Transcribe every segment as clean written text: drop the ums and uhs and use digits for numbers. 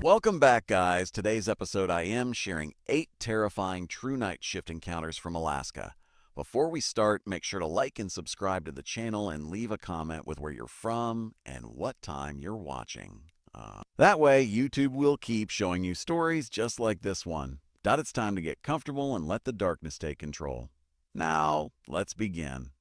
Welcome back, guys. Today's episode, I am sharing 8 terrifying true night shift encounters from Alaska. Before we start, make sure to like and subscribe to the channel and leave a comment with where you're from and what time you're watching. That way, YouTube will keep showing you stories just like this one. It's time to get comfortable and let the darkness take control. Now, let's begin.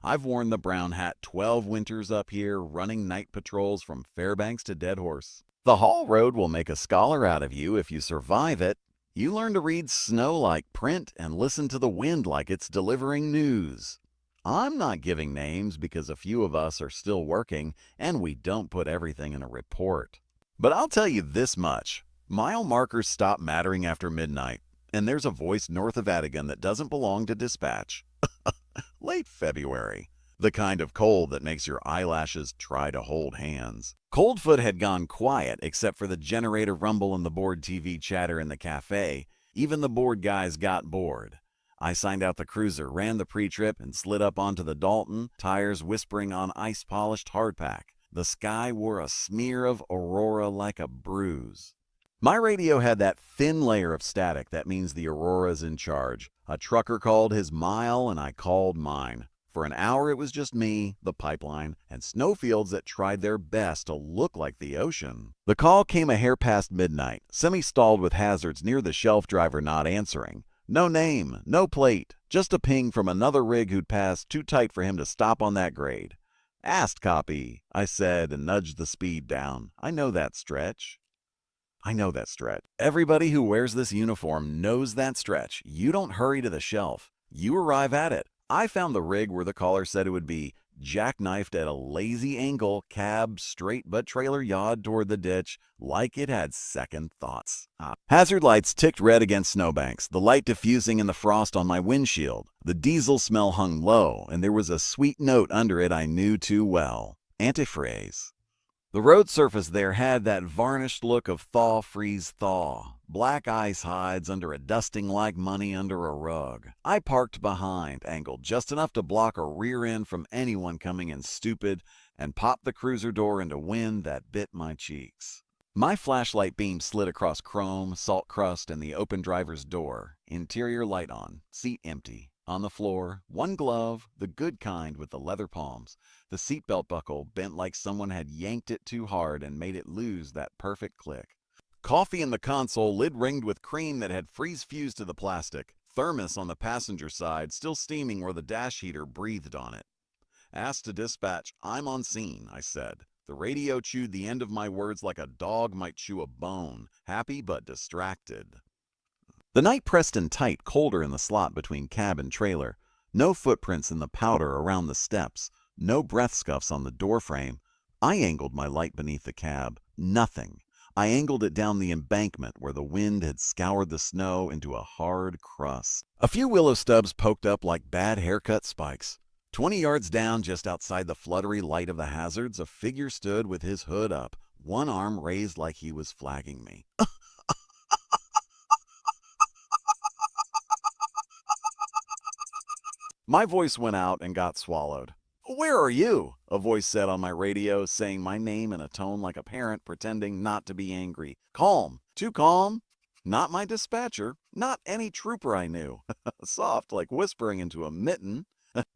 I've worn the brown hat 12 winters up here, running night patrols from Fairbanks to Dead Horse. The haul road will make a scholar out of you if you survive it. You learn to read snow like print and listen to the wind like it's delivering news. I'm not giving names because a few of us are still working and we don't put everything in a report. But I'll tell you this much. Mile markers stop mattering after midnight, and there's a voice north of Adigan that doesn't belong to dispatch. Late February. The kind of cold that makes your eyelashes try to hold hands. Coldfoot had gone quiet except for the generator rumble and the board TV chatter in the cafe. Even the board guys got bored. I signed out the cruiser, ran the pre-trip, and slid up onto the Dalton, tires whispering on ice-polished hardpack. The sky wore a smear of aurora like a bruise. My radio had that thin layer of static that means the aurora's in charge. A trucker called his mile and I called mine. For an hour it was just me, the pipeline, and snowfields that tried their best to look like the ocean. The call came a hair past midnight, semi-stalled with hazards near the shelf driver not answering. No name, no plate, just a ping from another rig who'd passed too tight for him to stop on that grade. Asked copy, I said and nudged the speed down. I know that stretch. Everybody who wears this uniform knows that stretch. You don't hurry to the shelf. You arrive at it. I found the rig where the caller said it would be, jackknifed at a lazy angle, cab straight but trailer yawed toward the ditch like it had second thoughts. Hazard lights ticked red against snowbanks, the light diffusing in the frost on my windshield. The diesel smell hung low, and there was a sweet note under it I knew too well. Antifreeze. The road surface there had that varnished look of thaw, freeze, thaw. Black ice hides under a dusting like money under a rug. I parked behind, angled just enough to block a rear end from anyone coming in stupid, and popped the cruiser door into wind that bit my cheeks. My flashlight beam slid across chrome, salt crust, and the open driver's door. Interior light on, seat empty. On the floor, one glove, the good kind with the leather palms. The seatbelt buckle bent like someone had yanked it too hard and made it lose that perfect click. Coffee in the console, lid ringed with cream that had freeze-fused to the plastic. Thermos on the passenger side, still steaming where the dash heater breathed on it. Asked to dispatch, I'm on scene, I said. The radio chewed the end of my words like a dog might chew a bone, happy but distracted. The night pressed in tight, colder in the slot between cab and trailer. No footprints in the powder around the steps. No breath scuffs on the doorframe. I angled my light beneath the cab. Nothing. I angled it down the embankment where the wind had scoured the snow into a hard crust. A few willow stubs poked up like bad haircut spikes. 20 yards down, just outside the fluttery light of the hazards, a figure stood with his hood up, one arm raised like he was flagging me. My voice went out and got swallowed. "Where are you?" a voice said on my radio, saying my name in a tone like a parent pretending not to be angry. Calm. Too calm? Not my dispatcher. Not any trooper I knew. Soft, like whispering into a mitten.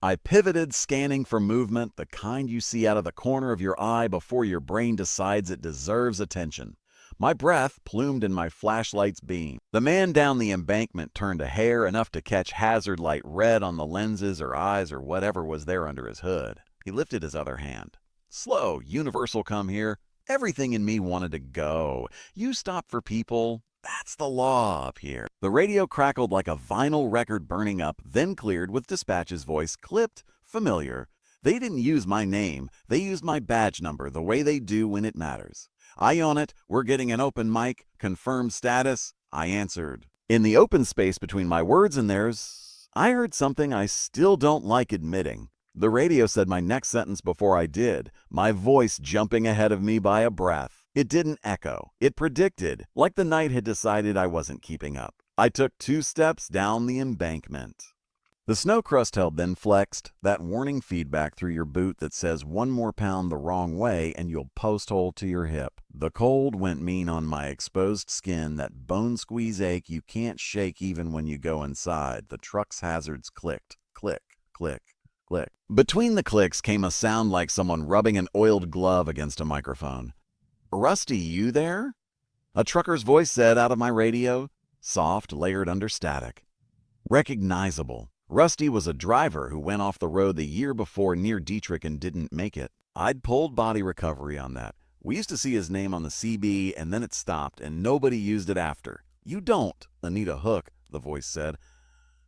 I pivoted, scanning for movement, the kind you see out of the corner of your eye before your brain decides it deserves attention. My breath plumed in my flashlight's beam. The man down the embankment turned a hair, enough to catch hazard light red on the lenses or eyes or whatever was there under his hood. He lifted his other hand. Slow, universal come here. Everything in me wanted to go. You stop for people. That's the law up here. The radio crackled like a vinyl record burning up, then cleared with dispatch's voice, clipped, familiar. They didn't use my name. They used my badge number the way they do when it matters. I own it. We're getting an open mic. Confirmed status. I answered. In the open space between my words and theirs, I heard something I still don't like admitting. The radio said my next sentence before I did, my voice jumping ahead of me by a breath. It didn't echo. It predicted, like the night had decided I wasn't keeping up. I took 2 steps down the embankment. The snow crust held then flexed, that warning feedback through your boot that says 1 more pound the wrong way and you'll post hole to your hip. The cold went mean on my exposed skin, that bone squeeze ache you can't shake even when you go inside. The truck's hazards clicked. Click, click, click. Between the clicks came a sound like someone rubbing an oiled glove against a microphone. "Rusty, you there?" A trucker's voice said out of my radio, soft, layered under static. Recognizable. Rusty was a driver who went off the road the year before near Dietrich and didn't make it. I'd pulled body recovery on that. We used to see his name on the CB and then it stopped and nobody used it after. "You don't, Anita Hook," the voice said.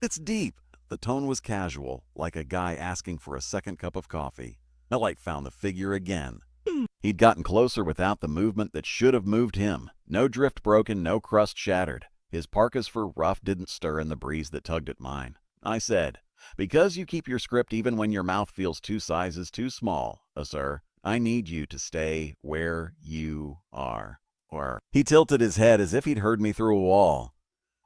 "It's deep." The tone was casual, like a guy asking for a second cup of coffee. The light found the figure again. He'd gotten closer without the movement that should have moved him. No drift broken, no crust shattered. His parka's fur ruff didn't stir in the breeze that tugged at mine. I said, "Because you keep your script even when your mouth feels 2 sizes too small, sir, I need you to stay where you are." Or he tilted his head as if he'd heard me through a wall.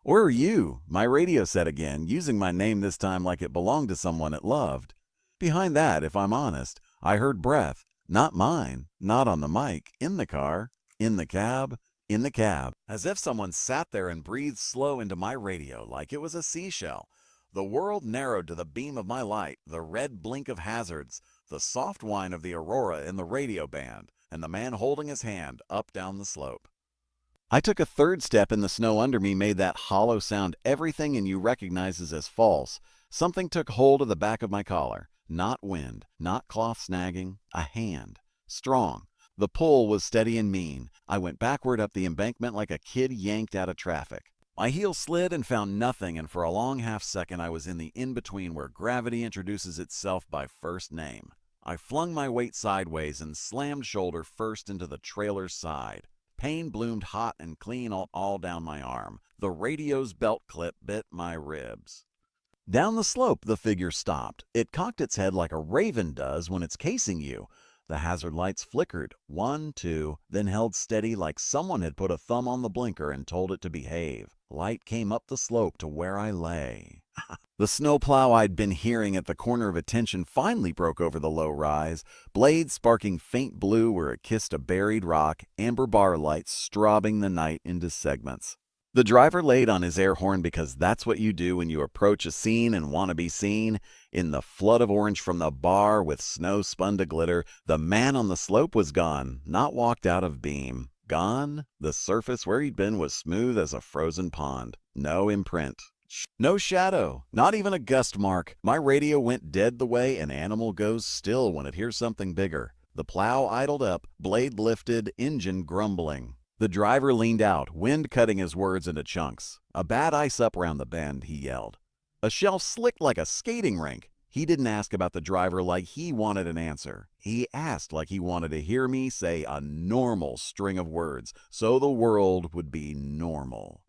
"Where are you?" my radio said again, using my name this time like it belonged to someone it loved. Behind that, if I'm honest, I heard breath. Not mine, not on the mic, in the car, in the cab, in the cab. As if someone sat there and breathed slow into my radio like it was a seashell. The world narrowed to the beam of my light, the red blink of hazards, the soft whine of the aurora in the radio band, and the man holding his hand up down the slope. I took a third step and the snow under me made that hollow sound everything in you recognizes as false. Something took hold of the back of my collar. Not wind, not cloth snagging, a hand. Strong. The pull was steady and mean. I went backward up the embankment like a kid yanked out of traffic. My heel slid and found nothing, and for a long half-second I was in the in-between where gravity introduces itself by first name. I flung my weight sideways and slammed shoulder first into the trailer's side. Pain bloomed hot and clean all down my arm. The radio's belt clip bit my ribs. Down the slope the figure stopped. It cocked its head like a raven does when it's casing you. The hazard lights flickered, 1, 2, then held steady like someone had put a thumb on the blinker and told it to behave. Light came up the slope to where I lay. The snowplow I'd been hearing at the corner of attention finally broke over the low rise, blades sparking faint blue where it kissed a buried rock, amber bar lights straubing the night into segments. The driver laid on his air horn because that's what you do when you approach a scene and want to be seen. In the flood of orange from the bar with snow spun to glitter, the man on the slope was gone, not walked out of beam. Gone? The surface where he'd been was smooth as a frozen pond. No imprint. No shadow. Not even a gust mark. My radio went dead the way an animal goes still when it hears something bigger. The plow idled up, blade lifted, engine grumbling. The driver leaned out, wind cutting his words into chunks. "A bad ice up round the bend," he yelled. A shelf slicked like a skating rink. He didn't ask about the driver like he wanted an answer. He asked like he wanted to hear me say a normal string of words, so the world would be normal.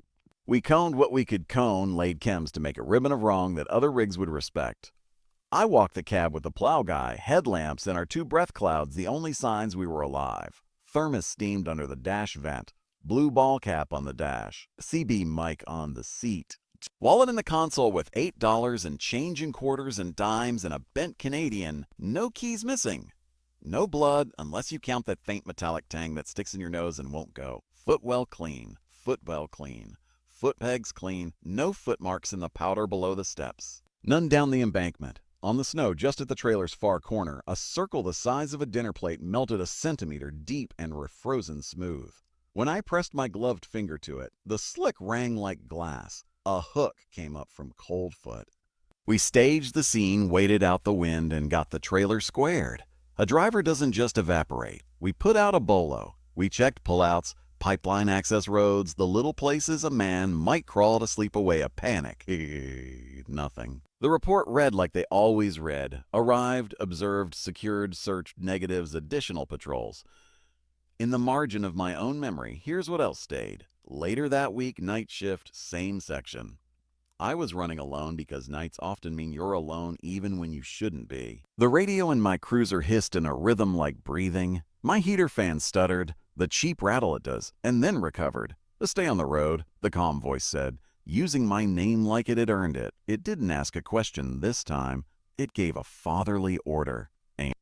We coned what we could cone, laid chems to make a ribbon of wrong that other rigs would respect. I walked the cab with the plow guy, headlamps, and our 2 breath clouds, the only signs we were alive. Thermos steamed under the dash vent. Blue ball cap on the dash. CB mic on the seat. Wallet in the console with $8 and change in quarters and dimes and a bent Canadian. No keys missing. No blood unless you count that faint metallic tang that sticks in your nose and won't go. Footwell clean. Footwell clean. Foot pegs clean. No footmarks in the powder below the steps. None down the embankment. On the snow just at the trailer's far corner, a circle the size of a dinner plate melted a centimeter deep and refrozen smooth. When I pressed my gloved finger to it, the slick rang like glass. A hook came up from cold foot. We staged the scene, waited out the wind, and got the trailer squared. A driver doesn't just evaporate. We put out a bolo. We checked pullouts, pipeline access roads, the little places a man might crawl to sleep away a panic. Nothing. The report read like they always read. Arrived, observed, secured, searched, negatives, additional patrols. In the margin of my own memory, here's what else stayed. Later that week, night shift, same section. I was running alone because nights often mean you're alone even when you shouldn't be. The radio in my cruiser hissed in a rhythm like breathing. My heater fan stuttered, the cheap rattle it does, and then recovered. "Stay on the road," the calm voice said. using my name like it had earned it. It didn't ask a question this time. It gave a fatherly order.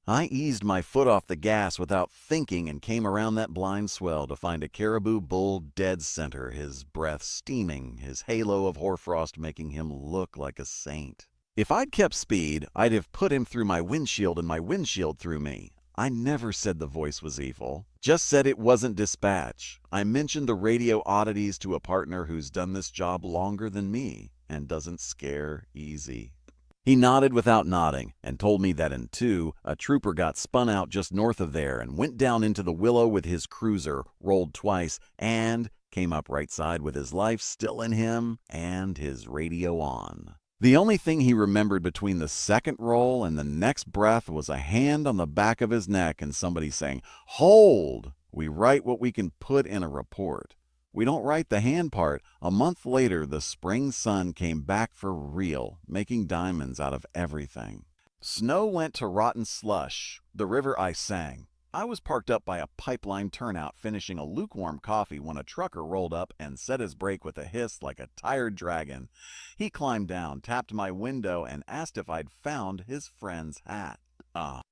I eased my foot off the gas without thinking and came around that blind swell to find a caribou bull dead center, his breath steaming, his halo of hoarfrost making him look like a saint. If I'd kept speed, I'd have put him through my windshield and my windshield through me. I never said the voice was evil, just said it wasn't dispatch. I mentioned the radio oddities to a partner who's done this job longer than me and doesn't scare easy. He nodded without nodding and told me that in 2, a trooper got spun out just north of there and went down into the willow with his cruiser, rolled twice, and came up right side with his life still in him and his radio on. The only thing he remembered between the second roll and the next breath was a hand on the back of his neck and somebody saying, "Hold! We write what we can put in a report. We don't write the hand part." A month later, the spring sun came back for real, making diamonds out of everything. Snow went to rotten slush. The river ice sang. I was parked up by a pipeline turnout finishing a lukewarm coffee when a trucker rolled up and set his brake with a hiss like a tired dragon. He climbed down, tapped my window, and asked if I'd found his friend's hat.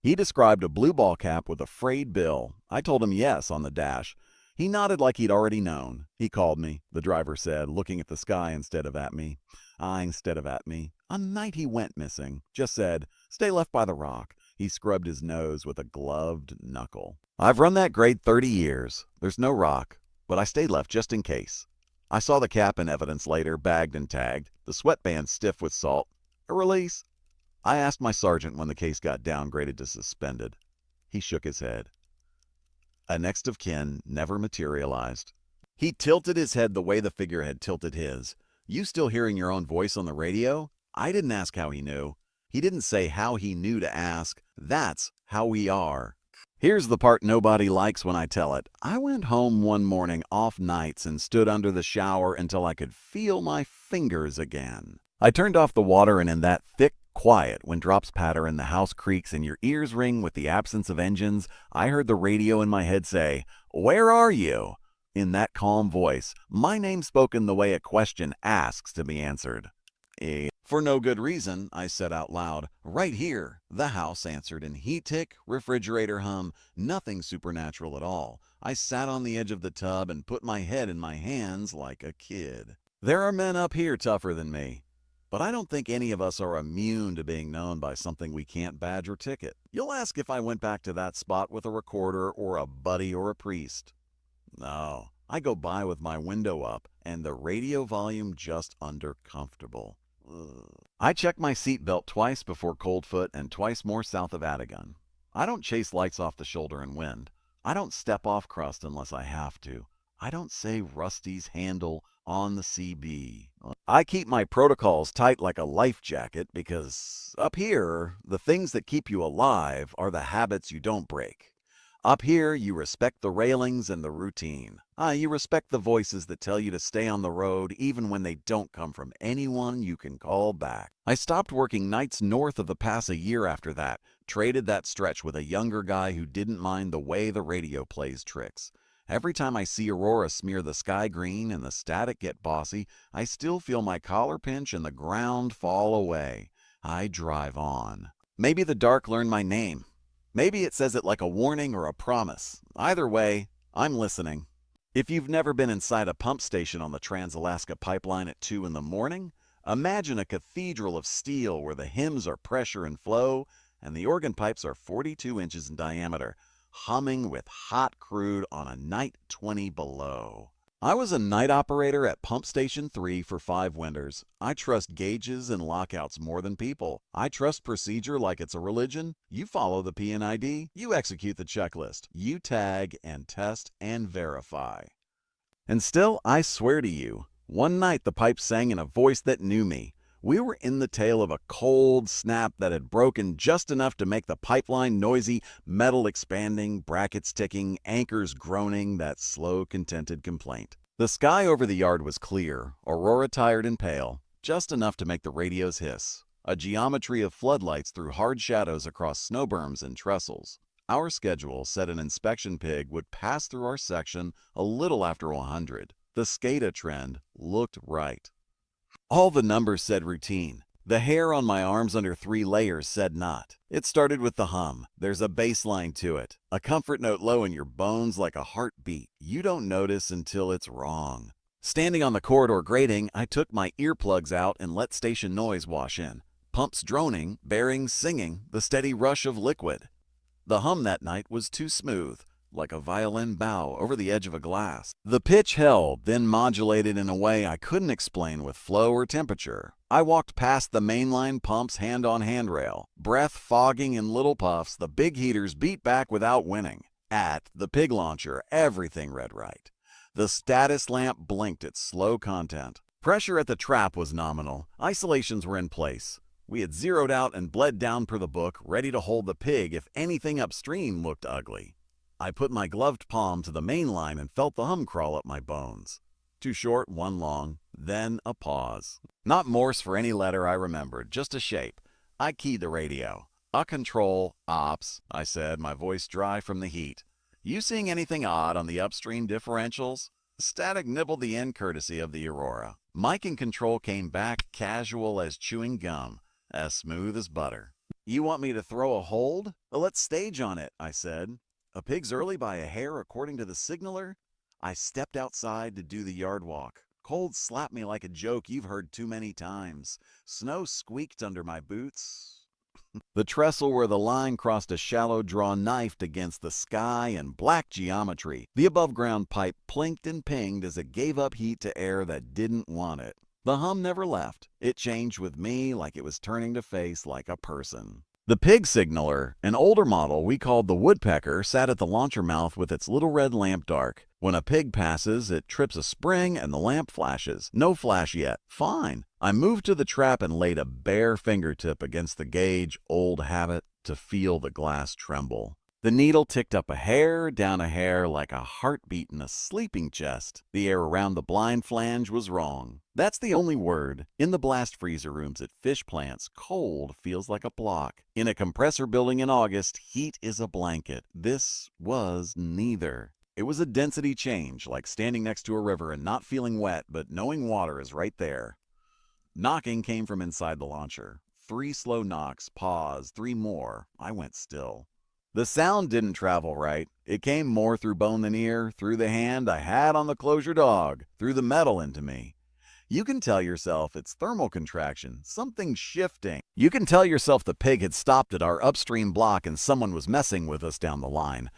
He described a blue ball cap with a frayed bill. I told him yes on the dash. He nodded like he'd already known. He called me, the driver said, looking at the sky instead of at me. Instead of at me. A night he went missing. Just said, "Stay left by the rock." He scrubbed his nose with a gloved knuckle. I've run that grade 30 years. There's no rock, but I stayed left just in case. I saw the cap in evidence later, bagged and tagged, the sweatband stiff with salt. A release. I asked my sergeant when the case got downgraded to suspended. He shook his head. A next of kin never materialized. He tilted his head the way the figure had tilted his. "You still hearing your own voice on the radio?" I didn't ask how he knew. He didn't say how he knew to ask. That's how we are. Here's the part nobody likes when I tell it. I went home one morning off nights and stood under the shower until I could feel my fingers again. I turned off the water, and in that thick quiet, when drops patter and the house creaks and your ears ring with the absence of engines, I heard the radio in my head say, "Where are you?" In that calm voice, my name spoken the way a question asks to be answered. For no good reason, I said out loud, "Right here." The house answered in heat tick, refrigerator hum, nothing supernatural at all. I sat on the edge of the tub and put my head in my hands like a kid. There are men up here tougher than me. But I don't think any of us are immune to being known by something we can't badge or ticket. You'll ask if I went back to that spot with a recorder or a buddy or a priest. No, I go by with my window up and the radio volume just under comfortable. I check my seatbelt twice before Coldfoot and twice more south of Adigun. I don't chase lights off the shoulder and wind. I don't step off crust unless I have to. I don't say Rusty's handle on the CB. I keep my protocols tight like a life jacket because up here, the things that keep you alive are the habits you don't break. Up here, you respect the railings and the routine. You respect the voices that tell you to stay on the road even when they don't come from anyone you can call back. I stopped working nights north of the pass a year after that, traded that stretch with a younger guy who didn't mind the way the radio plays tricks. Every time I see Aurora smear the sky green and the static get bossy, I still feel my collar pinch and the ground fall away. I drive on. Maybe the dark learned my name. Maybe it says it like a warning or a promise. Either way, I'm listening. If you've never been inside a pump station on the Trans-Alaska Pipeline at 2 in the morning, imagine a cathedral of steel where the hymns are pressure and flow and the organ pipes are 42 inches in diameter, humming with hot crude on a night 20 below. I was a night operator at Pump Station 3 for 5 winters. I trust gauges and lockouts more than people. I trust procedure like it's a religion. You follow the P&ID, you execute the checklist, you tag and test and verify. And still, I swear to you, one night the pipe sang in a voice that knew me. We were in the tail of a cold snap that had broken just enough to make the pipeline noisy, metal expanding, brackets ticking, anchors groaning, that slow, contented complaint. The sky over the yard was clear, Aurora tired and pale, just enough to make the radios hiss. A geometry of floodlights through hard shadows across snow berms and trestles. Our schedule said an inspection pig would pass through our section a little after 100. The SCADA trend looked right. All the numbers said routine. The hair on my arms under 3 layers said not. It started with the hum. There's a bass line to it. A comfort note low in your bones like a heartbeat. You don't notice until it's wrong. Standing on the corridor grating, I took my earplugs out and let station noise wash in. Pumps droning, bearings singing, the steady rush of liquid. The hum that night was too smooth, like a violin bow over the edge of a glass. The pitch held, then modulated in a way I couldn't explain with flow or temperature. I walked past the mainline pumps hand on handrail. Breath fogging in little puffs, the big heaters beat back without winning. At the pig launcher, everything read right. The status lamp blinked its slow content. Pressure at the trap was nominal. Isolations were in place. We had zeroed out and bled down per the book, ready to hold the pig if anything upstream looked ugly. I put my gloved palm to the main line and felt the hum crawl up my bones. 2 short, 1 long, then a pause. Not Morse for any letter I remembered, just a shape. I keyed the radio. "A control, ops," I said, my voice dry from the heat. "You seeing anything odd on the upstream differentials?" Static nibbled the end courtesy of the Aurora. Mic and control came back casual as chewing gum, as smooth as butter. "You want me to throw a hold? Let's stage on it," I said. "A pig's early by a hair according to the signaler?" I stepped outside to do the yard walk. Cold slapped me like a joke you've heard too many times. Snow squeaked under my boots. The trestle where the line crossed a shallow draw knifed against the sky and black geometry. The above-ground pipe plinked and pinged as it gave up heat to air that didn't want it. The hum never left. It changed with me like it was turning to face like a person. The pig signaler, an older model we called the woodpecker, sat at the launcher mouth with its little red lamp dark. When a pig passes, it trips a spring and the lamp flashes. No flash yet. Fine. I moved to the trap and laid a bare fingertip against the gauge, old habit, to feel the glass tremble. The needle ticked up a hair, down a hair, like a heartbeat in a sleeping chest. The air around the blind flange was wrong. That's the only word. In the blast freezer rooms at fish plants, cold feels like a block. In a compressor building in August, heat is a blanket. This was neither. It was a density change, like standing next to a river and not feeling wet, but knowing water is right there. Knocking came from inside the launcher. 3 slow knocks, pause, 3 more. I went still. The sound didn't travel right. It came more through bone than ear, through the hand I had on the closure dog, through the metal into me. You can tell yourself it's thermal contraction, something shifting. You can tell yourself the pig had stopped at our upstream block and someone was messing with us down the line.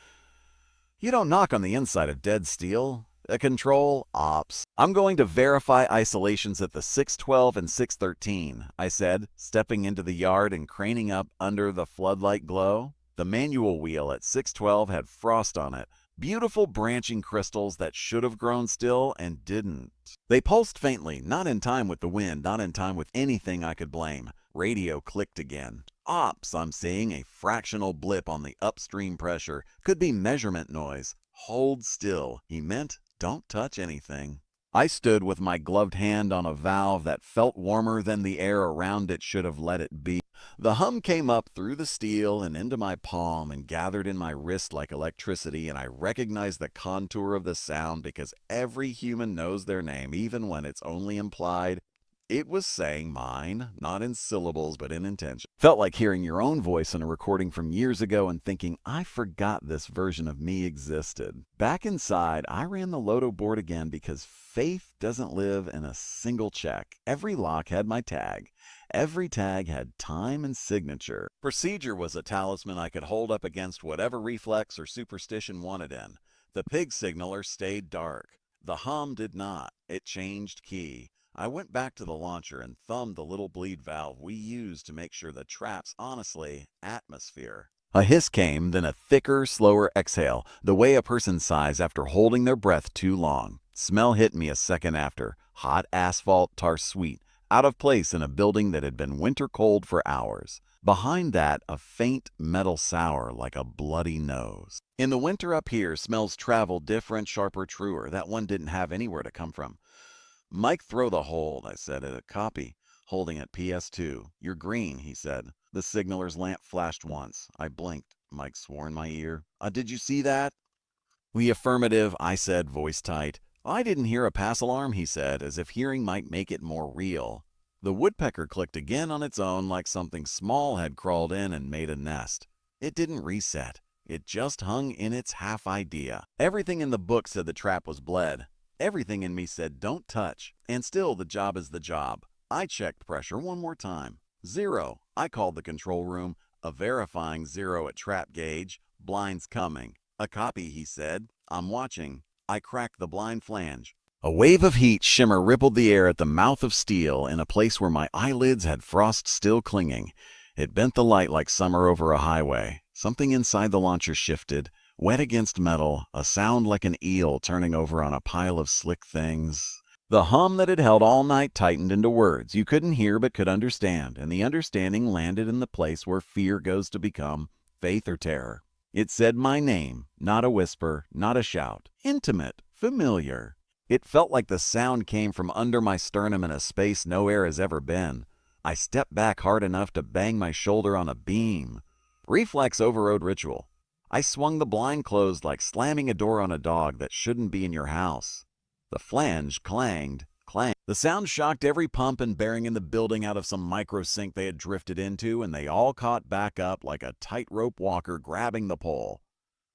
You don't knock on the inside of dead steel. A control, ops. "I'm going to verify isolations at the 612 and 613, I said, stepping into the yard and craning up under the floodlight glow. The manual wheel at 612 had frost on it, beautiful branching crystals that should have grown still and didn't. They pulsed faintly, not in time with the wind, not in time with anything I could blame. Radio clicked again. Ops, I'm seeing a fractional blip on the upstream pressure. Could be measurement noise. Hold still. He meant don't touch anything. I stood with my gloved hand on a valve that felt warmer than the air around it should have let it be. The hum came up through the steel and into my palm and gathered in my wrist like electricity, and I recognized the contour of the sound because every human knows their name, even when it's only implied. It was saying mine, not in syllables, but in intention. Felt like hearing your own voice in a recording from years ago and thinking, I forgot this version of me existed. Back inside, I ran the Loto board again because faith doesn't live in a single check. Every lock had my tag. Every tag had time and signature. Procedure was a talisman I could hold up against whatever reflex or superstition wanted in. The pig signaler stayed dark. The hum did not. It changed key. I went back to the launcher and thumbed the little bleed valve we used to make sure the trap's honestly atmosphere. A hiss came, then a thicker, slower exhale, the way a person sighs after holding their breath too long. Smell hit me a second after. Hot asphalt, tar sweet, out of place in a building that had been winter cold for hours. Behind that, a faint metal sour like a bloody nose. In the winter up here, smells travel different, sharper, truer. That one didn't have anywhere to come from. Mike, throw the hold, I said at a copy, holding at PS2. You're green, he said. The signaler's lamp flashed once. I blinked. Mike swore in my ear. Did you see that? We affirmative, I said, voice tight. I didn't hear a pass alarm, he said, as if hearing might make it more real. The woodpecker clicked again on its own like something small had crawled in and made a nest. It didn't reset. It just hung in its half idea. Everything in the book said the trap was bled. Everything in me said don't touch. And still the job is the job. I checked pressure one more time. 0. I called the control room. A verifying 0 at trap gauge. Blinds coming. A copy, he said. I'm watching. I cracked the blind flange. A wave of heat shimmer rippled the air at the mouth of steel in a place where my eyelids had frost still clinging. It bent the light like summer over a highway. Something inside the launcher shifted, wet against metal, a sound like an eel turning over on a pile of slick things. The hum that had held all night tightened into words you couldn't hear but could understand, and the understanding landed in the place where fear goes to become faith or terror. It said my name, not a whisper, not a shout. Intimate, familiar. It felt like the sound came from under my sternum in a space no air has ever been. I stepped back hard enough to bang my shoulder on a beam. Reflex overrode ritual. I swung the blind closed like slamming a door on a dog that shouldn't be in your house. The flange clanged, clanged. The sound shocked every pump and bearing in the building out of some micro sink they had drifted into, and they all caught back up like a tightrope walker grabbing the pole.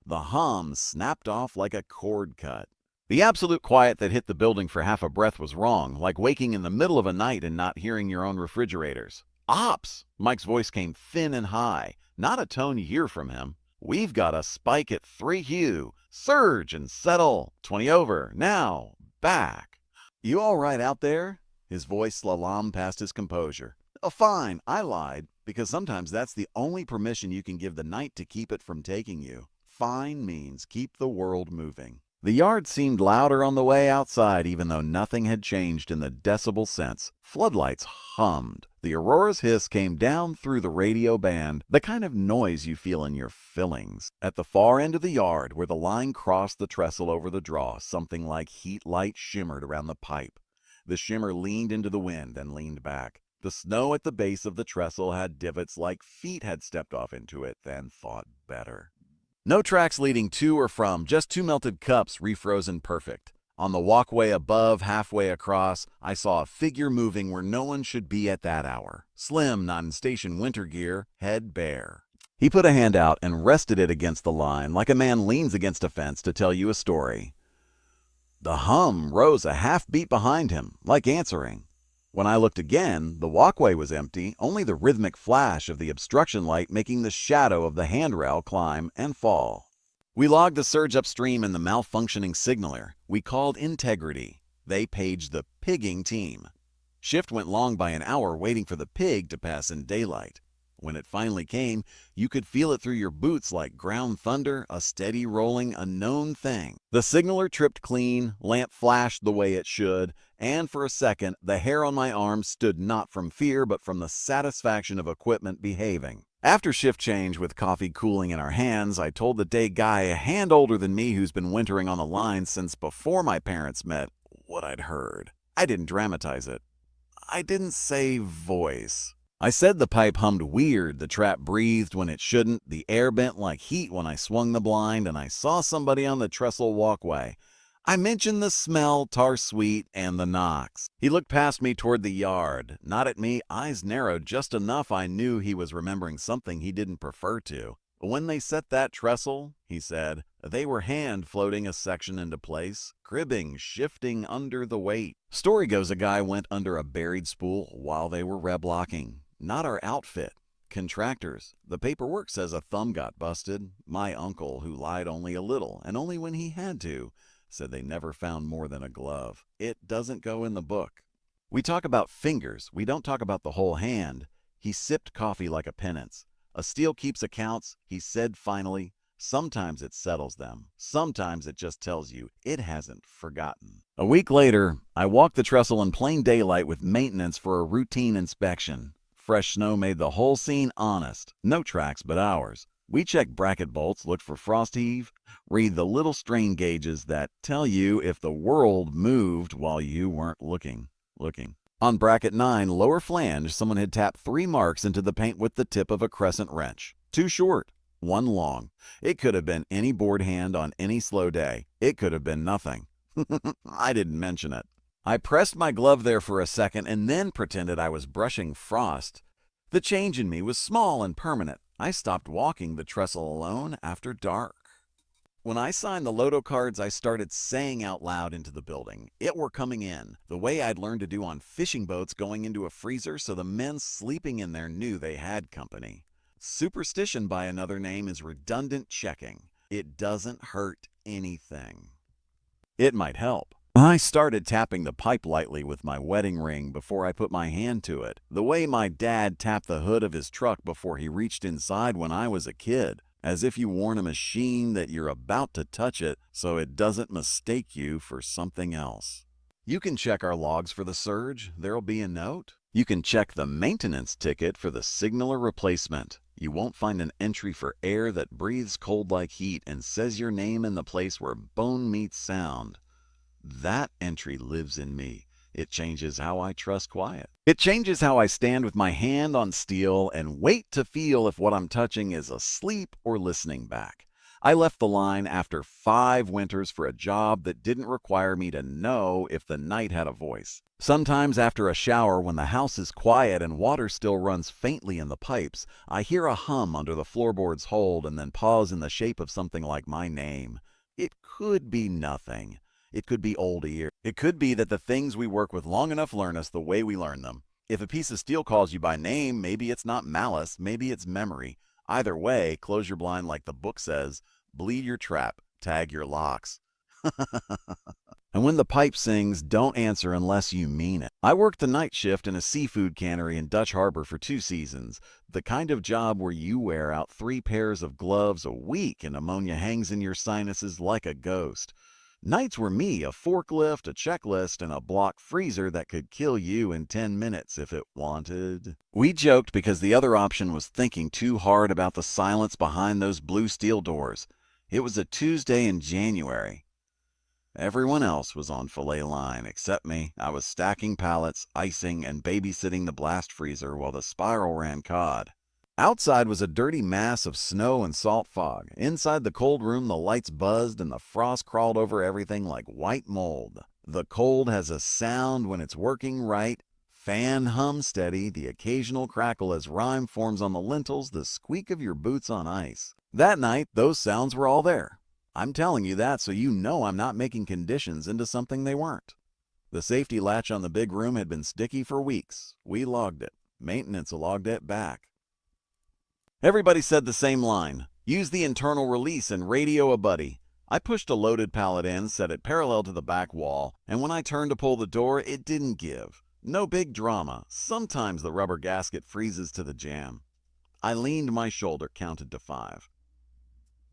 The hum snapped off like a cord cut. The absolute quiet that hit the building for half a breath was wrong, like waking in the middle of a night and not hearing your own refrigerators. Ops! Mike's voice came thin and high, not a tone you hear from him. We've got a spike at 3 Hugh. Surge and settle. 20 over. Now, back. You all right out there? His voice slalomed past his composure. Oh, fine, I lied, because sometimes that's the only permission you can give the night to keep it from taking you. Fine means keep the world moving. The yard seemed louder on the way outside, even though nothing had changed in the decibel sense. Floodlights hummed. The aurora's hiss came down through the radio band, the kind of noise you feel in your fillings. At the far end of the yard, where the line crossed the trestle over the draw, something like heat light shimmered around the pipe. The shimmer leaned into the wind and leaned back. The snow at the base of the trestle had divots like feet had stepped off into it, then thought better. No tracks leading to or from, just 2 melted cups refrozen perfect. On the walkway above, halfway across, I saw a figure moving where no one should be at that hour. Slim, not in station winter gear, head bare. He put a hand out and rested it against the line like a man leans against a fence to tell you a story. The hum rose a half beat behind him, like answering. When I looked again, the walkway was empty, only the rhythmic flash of the obstruction light making the shadow of the handrail climb and fall. We logged the surge upstream in the malfunctioning signaler. We called integrity. They paged the pigging team. Shift went long by an hour waiting for the pig to pass in daylight. When it finally came, you could feel it through your boots like ground thunder, a steady rolling, unknown thing. The signaler tripped clean, lamp flashed the way it should, and for a second, the hair on my arm stood not from fear but from the satisfaction of equipment behaving. After shift change with coffee cooling in our hands, I told the day guy a hand older than me who's been wintering on the line since before my parents met what I'd heard. I didn't dramatize it. I didn't say voice. I said the pipe hummed weird, the trap breathed when it shouldn't, the air bent like heat when I swung the blind, and I saw somebody on the trestle walkway. I mentioned the smell, tar sweet, and the knocks. He looked past me toward the yard, not at me, eyes narrowed just enough I knew he was remembering something he didn't prefer to. When they set that trestle, he said, they were hand floating a section into place, cribbing, shifting under the weight. Story goes a guy went under a buried spool while they were reblocking. Not our outfit. Contractors. The paperwork says a thumb got busted. My uncle, who lied only a little, and only when he had to, said they never found more than a glove. It doesn't go in the book. We talk about fingers. We don't talk about the whole hand. He sipped coffee like a penance. A steel keeps accounts, he said finally. Sometimes it settles them. Sometimes it just tells you it hasn't forgotten. A week later, I walked the trestle in plain daylight with maintenance for a routine inspection. Fresh snow made the whole scene honest. No tracks but ours. We checked bracket bolts, looked for frost heave, read the little strain gauges that tell you if the world moved while you weren't looking. On bracket 9, lower flange, someone had tapped 3 marks into the paint with the tip of a crescent wrench. 2 short, 1 long. It could have been any board hand on any slow day. It could have been nothing. I didn't mention it. I pressed my glove there for a second and then pretended I was brushing frost. The change in me was small and permanent. I stopped walking the trestle alone after dark. When I signed the Loto cards, I started saying out loud into the building, "It were coming in," the way I'd learned to do on fishing boats going into a freezer so the men sleeping in there knew they had company. Superstition by another name is redundant checking. It doesn't hurt anything. It might help. I started tapping the pipe lightly with my wedding ring before I put my hand to it, the way my dad tapped the hood of his truck before he reached inside when I was a kid, as if you warn a machine that you're about to touch it so it doesn't mistake you for something else. You can check our logs for the surge. There'll be a note. You can check the maintenance ticket for the signaler replacement. You won't find an entry for air that breathes cold like heat and says your name in the place where bone meets sound. That entry lives in me. It changes how I trust quiet. It changes how I stand with my hand on steel and wait to feel if what I'm touching is asleep or listening back. I left the line after 5 winters for a job that didn't require me to know if the night had a voice. Sometimes after a shower, when the house is quiet and water still runs faintly in the pipes, I hear a hum under the floorboard's hold and then pause in the shape of something like my name. It could be nothing. It could be old ear. It could be that the things we work with long enough learn us the way we learn them. If a piece of steel calls you by name, maybe it's not malice, maybe it's memory. Either way, close your blind like the book says, bleed your trap, tag your locks. And when the pipe sings, don't answer unless you mean it. I worked the night shift in a seafood cannery in Dutch Harbor for 2 seasons, the kind of job where you wear out 3 pairs of gloves a week and ammonia hangs in your sinuses like a ghost. Nights were me, a forklift, a checklist, and a block freezer that could kill you in 10 minutes if it wanted. We joked because the other option was thinking too hard about the silence behind those blue steel doors. It was a Tuesday in January. Everyone else was on filet line except me. I was stacking pallets, icing, and babysitting the blast freezer while the spiral ran cod. Outside was a dirty mass of snow and salt fog. Inside the cold room, the lights buzzed and the frost crawled over everything like white mold. The cold has a sound when it's working right. Fan hum steady, the occasional crackle as rime forms on the lintels, the squeak of your boots on ice. That night, those sounds were all there. I'm telling you that so you know I'm not making conditions into something they weren't. The safety latch on the big room had been sticky for weeks. We logged it. Maintenance logged it back. Everybody said the same line. Use the internal release and radio a buddy. I pushed a loaded pallet in, set it parallel to the back wall, and when I turned to pull the door, it didn't give. No big drama. Sometimes the rubber gasket freezes to the jam. I leaned my shoulder, counted to 5.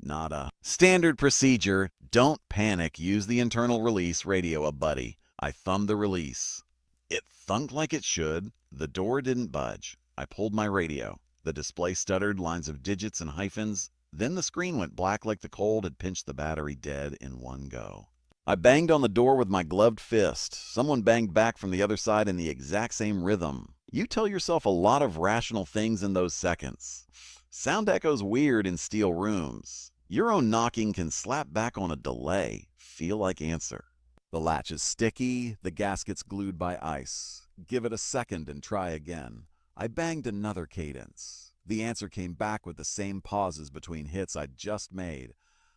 Nada. Standard procedure. Don't panic. Use the internal release, radio a buddy. I thumbed the release. It thunked like it should. The door didn't budge. I pulled my radio. The display stuttered, lines of digits and hyphens. Then the screen went black like the cold had pinched the battery dead in one go. I banged on the door with my gloved fist. Someone banged back from the other side in the exact same rhythm. You tell yourself a lot of rational things in those seconds. Sound echoes weird in steel rooms. Your own knocking can slap back on a delay. Feel like answer. The latch is sticky, the gasket's glued by ice. Give it a second and try again. I banged another cadence. The answer came back with the same pauses between hits I'd just made.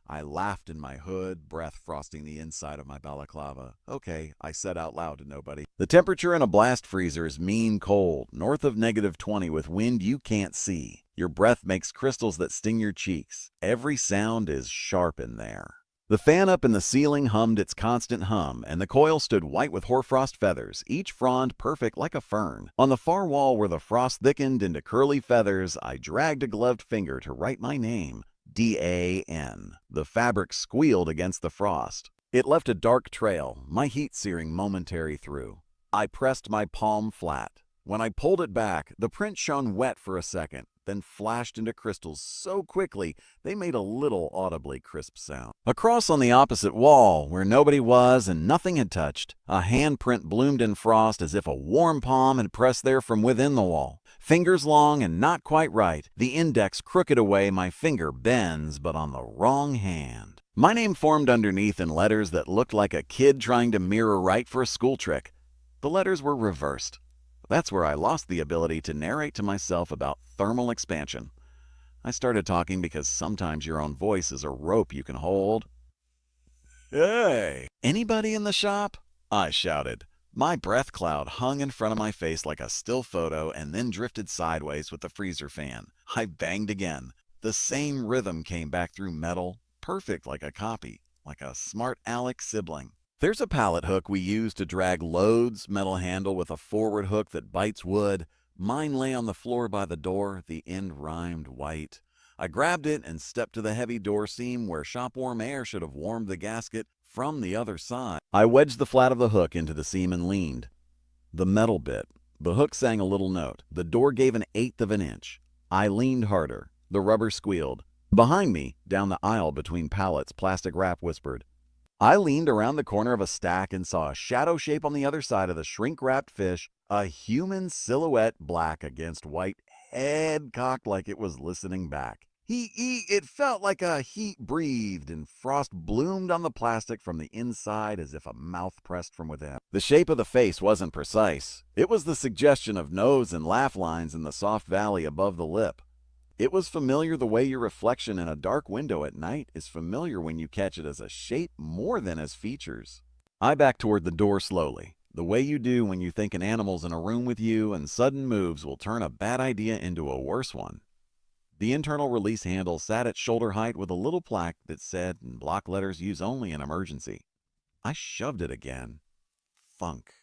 I laughed in my hood, breath frosting the inside of my balaclava. Okay, I said out loud to nobody. The temperature in a blast freezer is mean cold, north of -20 with wind you can't see. Your breath makes crystals that sting your cheeks. Every sound is sharp in there. The fan up in the ceiling hummed its constant hum, and the coil stood white with hoarfrost feathers, each frond perfect like a fern. On the far wall where the frost thickened into curly feathers, I dragged a gloved finger to write my name, D-A-N. The fabric squealed against the frost. It left a dark trail, my heat searing momentary through. I pressed my palm flat. When I pulled it back, the print shone wet for a second, then flashed into crystals so quickly they made a little audibly crisp sound. Across on the opposite wall, where nobody was and nothing had touched, a handprint bloomed in frost as if a warm palm had pressed there from within the wall. Fingers long and not quite right, the index crooked away, my finger bends, but on the wrong hand. My name formed underneath in letters that looked like a kid trying to mirror right for a school trick. The letters were reversed. That's where I lost the ability to narrate to myself about thermal expansion. I started talking because sometimes your own voice is a rope you can hold. "Hey, anybody in the shop?" I shouted. My breath cloud hung in front of my face like a still photo and then drifted sideways with the freezer fan. I banged again. The same rhythm came back through metal, perfect like a copy, like a smart Alex sibling. "There's a pallet hook we use to drag loads, metal handle with a forward hook that bites wood. Mine lay on the floor by the door, the end rhymed white. I grabbed it and stepped to the heavy door seam where shop-warm air should have warmed the gasket from the other side. I wedged the flat of the hook into the seam and leaned. The metal bit. The hook sang a little note. The door gave an eighth of an inch. I leaned harder. The rubber squealed. Behind me, down the aisle between pallets, plastic wrap whispered. I leaned around the corner of a stack and saw a shadow shape on the other side of the shrink-wrapped fish, a human silhouette black against white, head cocked like it was listening back. It felt like a heat breathed and frost bloomed on the plastic from the inside as if a mouth pressed from within. The shape of the face wasn't precise. It was the suggestion of nose and laugh lines in the soft valley above the lip. It was familiar the way your reflection in a dark window at night is familiar when you catch it as a shape more than as features. I backed toward the door slowly, the way you do when you think an animal's in a room with you and sudden moves will turn a bad idea into a worse one. The internal release handle sat at shoulder height with a little plaque that said in block letters, "Use only in emergency." I shoved it again. Funk.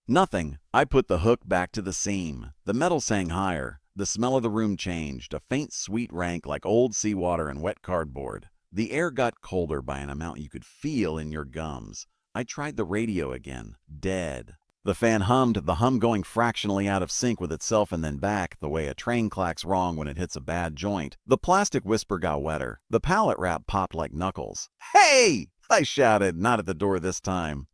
Nothing. I put the hook back to the seam. The metal sang higher. The smell of the room changed, a faint sweet rank like old seawater and wet cardboard. The air got colder by an amount you could feel in your gums. I tried the radio again. Dead. The fan hummed, the hum going fractionally out of sync with itself and then back, the way a train clacks wrong when it hits a bad joint. The plastic whisper got wetter. The pallet wrap popped like knuckles. "Hey!" I shouted, not at the door this time.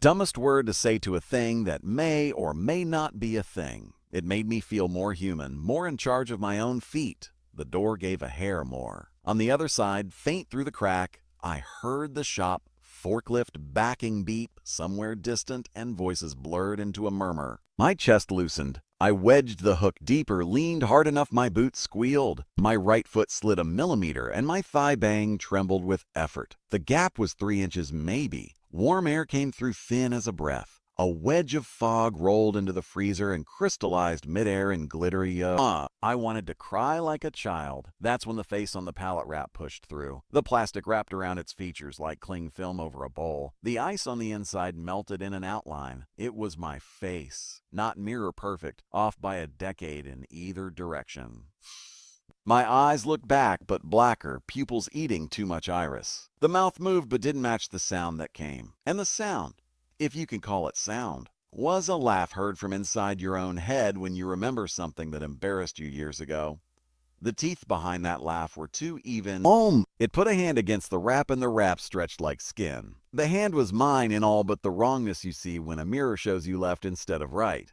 Dumbest word to say to a thing that may or may not be a thing. It made me feel more human, more in charge of my own feet. The door gave a hair more. On the other side, faint through the crack, I heard the shop forklift backing beep somewhere distant and voices blurred into a murmur. My chest loosened. I wedged the hook deeper, leaned hard enough my boots squealed. My right foot slid a millimeter and my thigh bang trembled with effort. The gap was 3 inches maybe. Warm air came through thin as a breath. A wedge of fog rolled into the freezer and crystallized midair in glittery I wanted to cry like a child. That's when the face on the pallet wrap pushed through. The plastic wrapped around its features like cling film over a bowl. The ice on the inside melted in an outline. It was my face, not mirror perfect, off by a decade in either direction. My eyes looked back, but blacker, pupils eating too much iris. The mouth moved but didn't match the sound that came. And the sound, if you can call it sound, was a laugh heard from inside your own head when you remember something that embarrassed you years ago. The teeth behind that laugh were too even. It put a hand against the wrap and the wrap stretched like skin. The hand was mine in all but the wrongness you see when a mirror shows you left instead of right.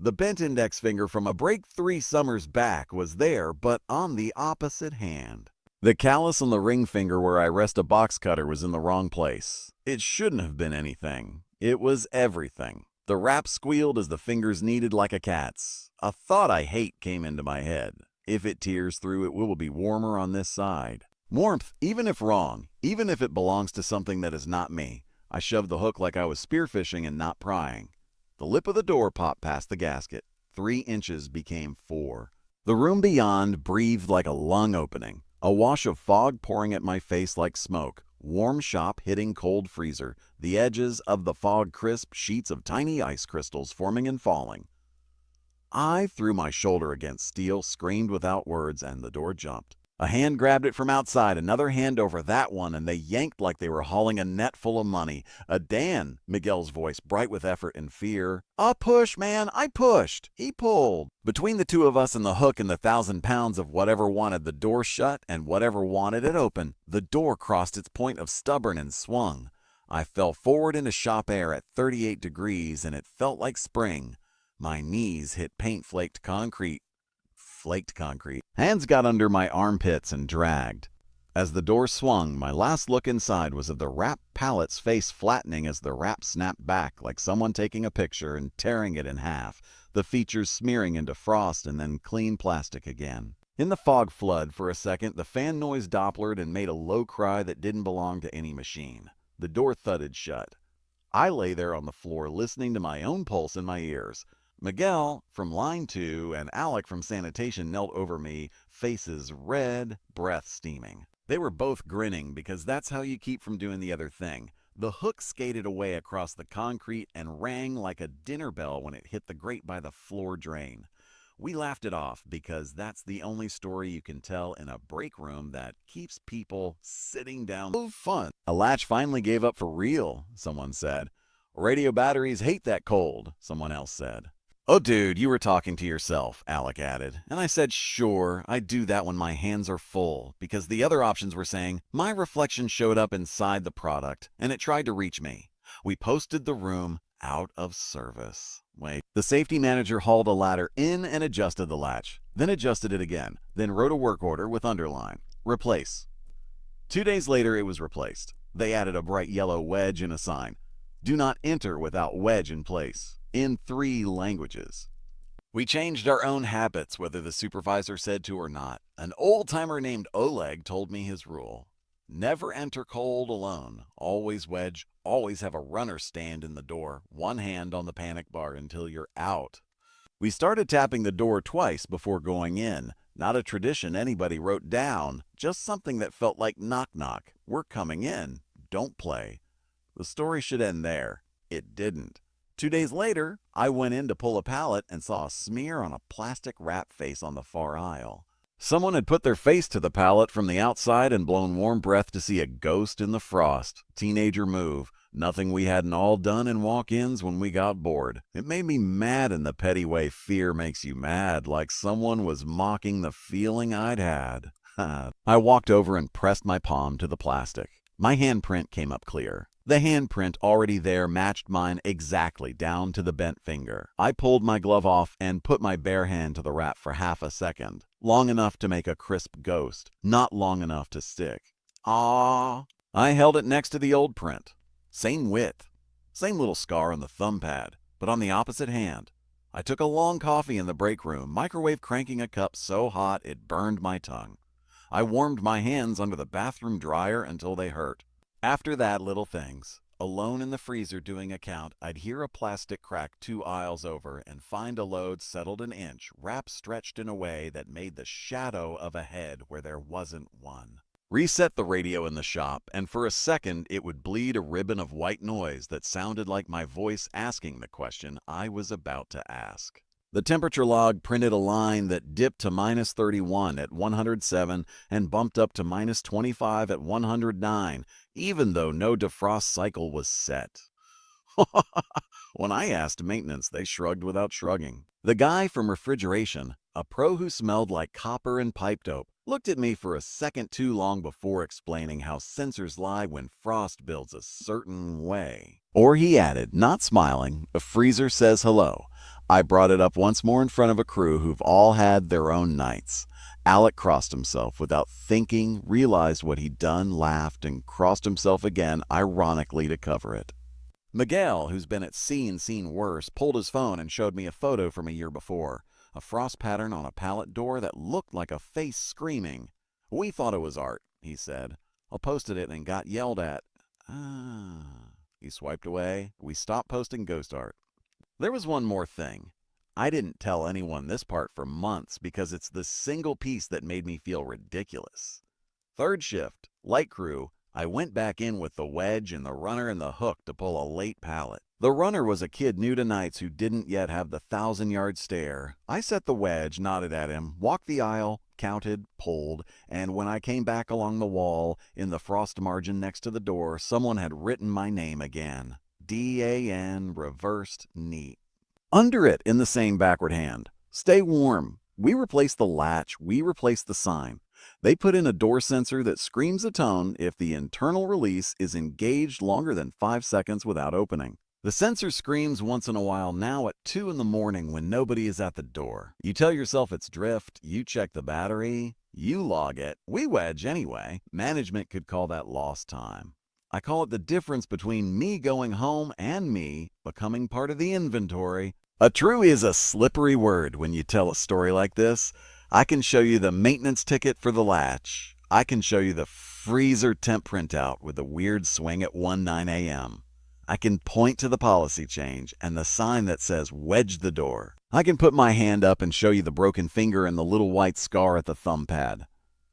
The bent index finger from a break 3 summers back was there, but on the opposite hand. The callus on the ring finger where I rest a box cutter was in the wrong place. It shouldn't have been anything. It was everything. The wrap squealed as the fingers kneaded like a cat's. A thought I hate came into my head. If it tears through, it will be warmer on this side. Warmth, even if wrong, even if it belongs to something that is not me. I shoved the hook like I was spearfishing and not prying. The lip of the door popped past the gasket. 3 inches became 4. The room beyond breathed like a lung opening. A wash of fog pouring at my face like smoke. Warm shop hitting cold freezer. The edges of the fog crisp, sheets of tiny ice crystals forming and falling. I threw my shoulder against steel, screamed without words, and the door jumped. A hand grabbed it from outside, another hand over that one, and they yanked like they were hauling a net full of money. Dan, Miguel's voice bright with effort and fear. "A push, man, I pushed." He pulled. Between the two of us and the hook and the 1,000 pounds of whatever wanted the door shut and whatever wanted it open, the door crossed its point of stubborn and swung. I fell forward into shop air at 38 degrees, and it felt like spring. My knees hit paint-flaked concrete. Hands got under my armpits and dragged. As the door swung, my last look inside was of the wrap pallet's face flattening as the wrap snapped back like someone taking a picture and tearing it in half, the features smearing into frost and then clean plastic again. In the fog flood for a second, the fan noise dopplered and made a low cry that didn't belong to any machine. The door thudded shut. I lay there on the floor listening to my own pulse in my ears. Miguel from line 2 and Alec from sanitation knelt over me, faces red, breath steaming. They were both grinning because that's how you keep from doing the other thing. The hook skated away across the concrete and rang like a dinner bell when it hit the grate by the floor drain. We laughed it off because that's the only story you can tell in a break room that keeps people sitting down. Oh, fun. A latch finally gave up for real, someone said. Radio batteries hate that cold, someone else said. Oh, dude, you were talking to yourself, Alec added. And I said, sure, I do that when my hands are full, because the other options were saying, my reflection showed up inside the product, and it tried to reach me. We posted the room out of service. Wait. The safety manager hauled a ladder in and adjusted the latch, then adjusted it again, then wrote a work order with underline. Replace. 2 days later, it was replaced. They added a bright yellow wedge and a sign. Do not enter without wedge in place. In 3 languages. We changed our own habits, whether the supervisor said to or not. An old-timer named Oleg told me his rule. Never enter cold alone. Always wedge. Always have a runner stand in the door, one hand on the panic bar until you're out. We started tapping the door twice before going in. Not a tradition anybody wrote down, just something that felt like knock-knock. We're coming in. Don't play. The story should end there. It didn't. 2 days later, I went in to pull a pallet and saw a smear on a plastic wrap face on the far aisle. Someone had put their face to the pallet from the outside and blown warm breath to see a ghost in the frost. Teenager move. Nothing we hadn't all done in walk-ins when we got bored. It made me mad in the petty way fear makes you mad, like someone was mocking the feeling I'd had. I walked over and pressed my palm to the plastic. My handprint came up clear. The handprint already there matched mine exactly down to the bent finger. I pulled my glove off and put my bare hand to the wrap for half a second. Long enough to make a crisp ghost, not long enough to stick. Ah! I held it next to the old print. Same width. Same little scar on the thumb pad, but on the opposite hand. I took a long coffee in the break room, microwave cranking a cup so hot it burned my tongue. I warmed my hands under the bathroom dryer until they hurt. After that, little things. Alone in the freezer doing a count, I'd hear a plastic crack 2 aisles over and find a load settled an inch, wrap stretched in a way that made the shadow of a head where there wasn't one. Reset the radio in the shop, and for a second it would bleed a ribbon of white noise that sounded like my voice asking the question I was about to ask. The temperature log printed a line that dipped to -31 at 107 and bumped up to -25 at 109, even though no defrost cycle was set. When I asked maintenance, they shrugged without shrugging. The guy from refrigeration, a pro who smelled like copper and pipe dope, looked at me for a second too long before explaining how sensors lie when frost builds a certain way. Or he added, not smiling, a freezer says hello. I brought it up once more in front of a crew who've all had their own nights. Alec crossed himself without thinking, realized what he'd done, laughed, and crossed himself again, ironically to cover it. Miguel, who's been at sea and seen worse, pulled his phone and showed me a photo from a year before. A frost pattern on a pallet door that looked like a face screaming. We thought it was art, he said. I posted it and got yelled at. He swiped away. We stopped posting ghost art. There was one more thing. I didn't tell anyone this part for months because it's the single piece that made me feel ridiculous. Third shift, light crew, I went back in with the wedge and the runner and the hook to pull a late pallet. The runner was a kid new to nights who didn't yet have the 1,000-yard stare. I set the wedge, nodded at him, walked the aisle, counted, pulled, and when I came back along the wall, in the frost margin next to the door, someone had written my name again. D-A-N, reversed, neat. Under it, in the same backward hand, stay warm. We replaced the latch, we replaced the sign. They put in a door sensor that screams a tone if the internal release is engaged longer than 5 seconds without opening. The sensor screams once in a while now at 2 in the morning when nobody is at the door. You tell yourself it's drift, you check the battery, You log it, we wedge anyway. Management could call that lost time. I call it the difference between me going home and me becoming part of the inventory. A true is a slippery word when you tell a story like this. I can show you the maintenance ticket for the latch. I can show you the freezer temp printout with the weird swing at 1:09 a.m. I can point to the policy change and the sign that says wedge the door. I can put my hand up and show you the broken finger and the little white scar at the thumb pad.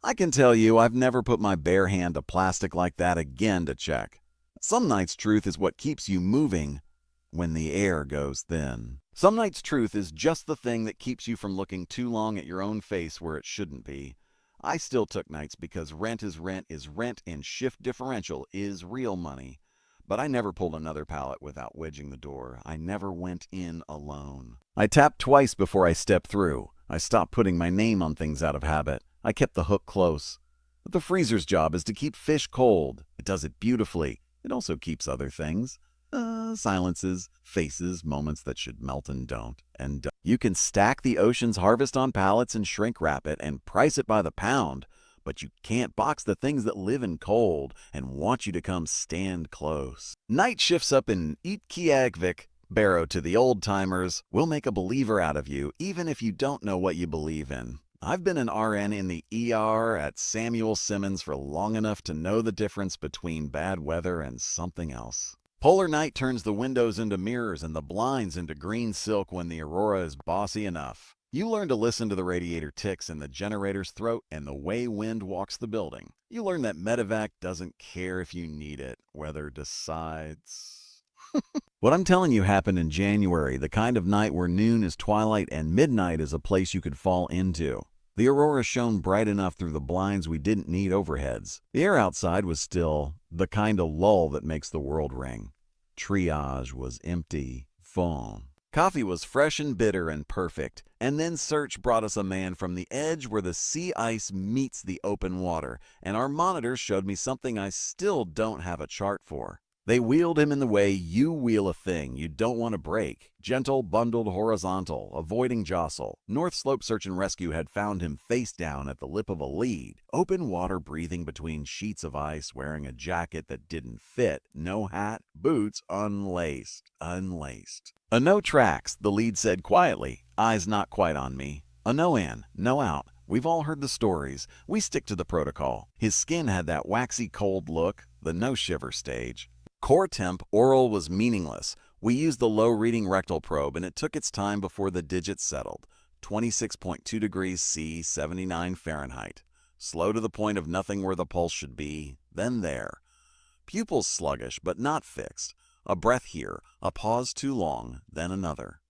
I can tell you I've never put my bare hand to plastic like that again to check. Some nights truth is what keeps you moving when the air goes thin. Some nights truth is just the thing that keeps you from looking too long at your own face where it shouldn't be. I still took nights because rent is rent and shift differential is real money. But I never pulled another pallet without wedging the door. I never went in alone. I tapped twice before I stepped through. I stopped putting my name on things out of habit. I kept the hook close. But the freezer's job is to keep fish cold. It does it beautifully. It also keeps other things. Silences, faces, moments that should melt and don't. And you can stack the ocean's harvest on pallets and shrink wrap it and price it by the pound. But you can't box the things that live in cold and want you to come stand close. Night shifts up in Itkiagvik, Barrow to the old-timers. We'll make a believer out of you, even if you don't know what you believe in. I've been an RN in the ER at Samuel Simmons for long enough to know the difference between bad weather and something else. Polar night turns the windows into mirrors and the blinds into green silk when the aurora is bossy enough. You learn to listen to the radiator ticks in the generator's throat and the way wind walks the building. You learn that medevac doesn't care if you need it, weather decides. What I'm telling you happened in January, the kind of night where noon is twilight and midnight is a place you could fall into. The aurora shone bright enough through the blinds we didn't need overheads. The air outside was still, the kind of lull that makes the world ring. Triage was empty. Phone. Coffee was fresh and bitter and perfect, and then search brought us a man from the edge where the sea ice meets the open water, and our monitors showed me something I still don't have a chart for. They wheeled him in the way you wheel a thing you don't want to break. Gentle, bundled, horizontal, avoiding jostle. North Slope Search and Rescue had found him face down at the lip of a lead. Open water breathing between sheets of ice, wearing a jacket that didn't fit. No hat, boots unlaced. A no tracks, the lead said quietly, eyes not quite on me. A no in, no out. We've all heard the stories. We stick to the protocol. His skin had that waxy cold look, the no shiver stage. Core temp oral was meaningless. We used the low reading rectal probe and it took its time before the digits settled. 26.2 degrees C, 79 Fahrenheit. Slow to the point of nothing where the pulse should be, then there. Pupils sluggish but not fixed. A breath here, a pause too long, then another.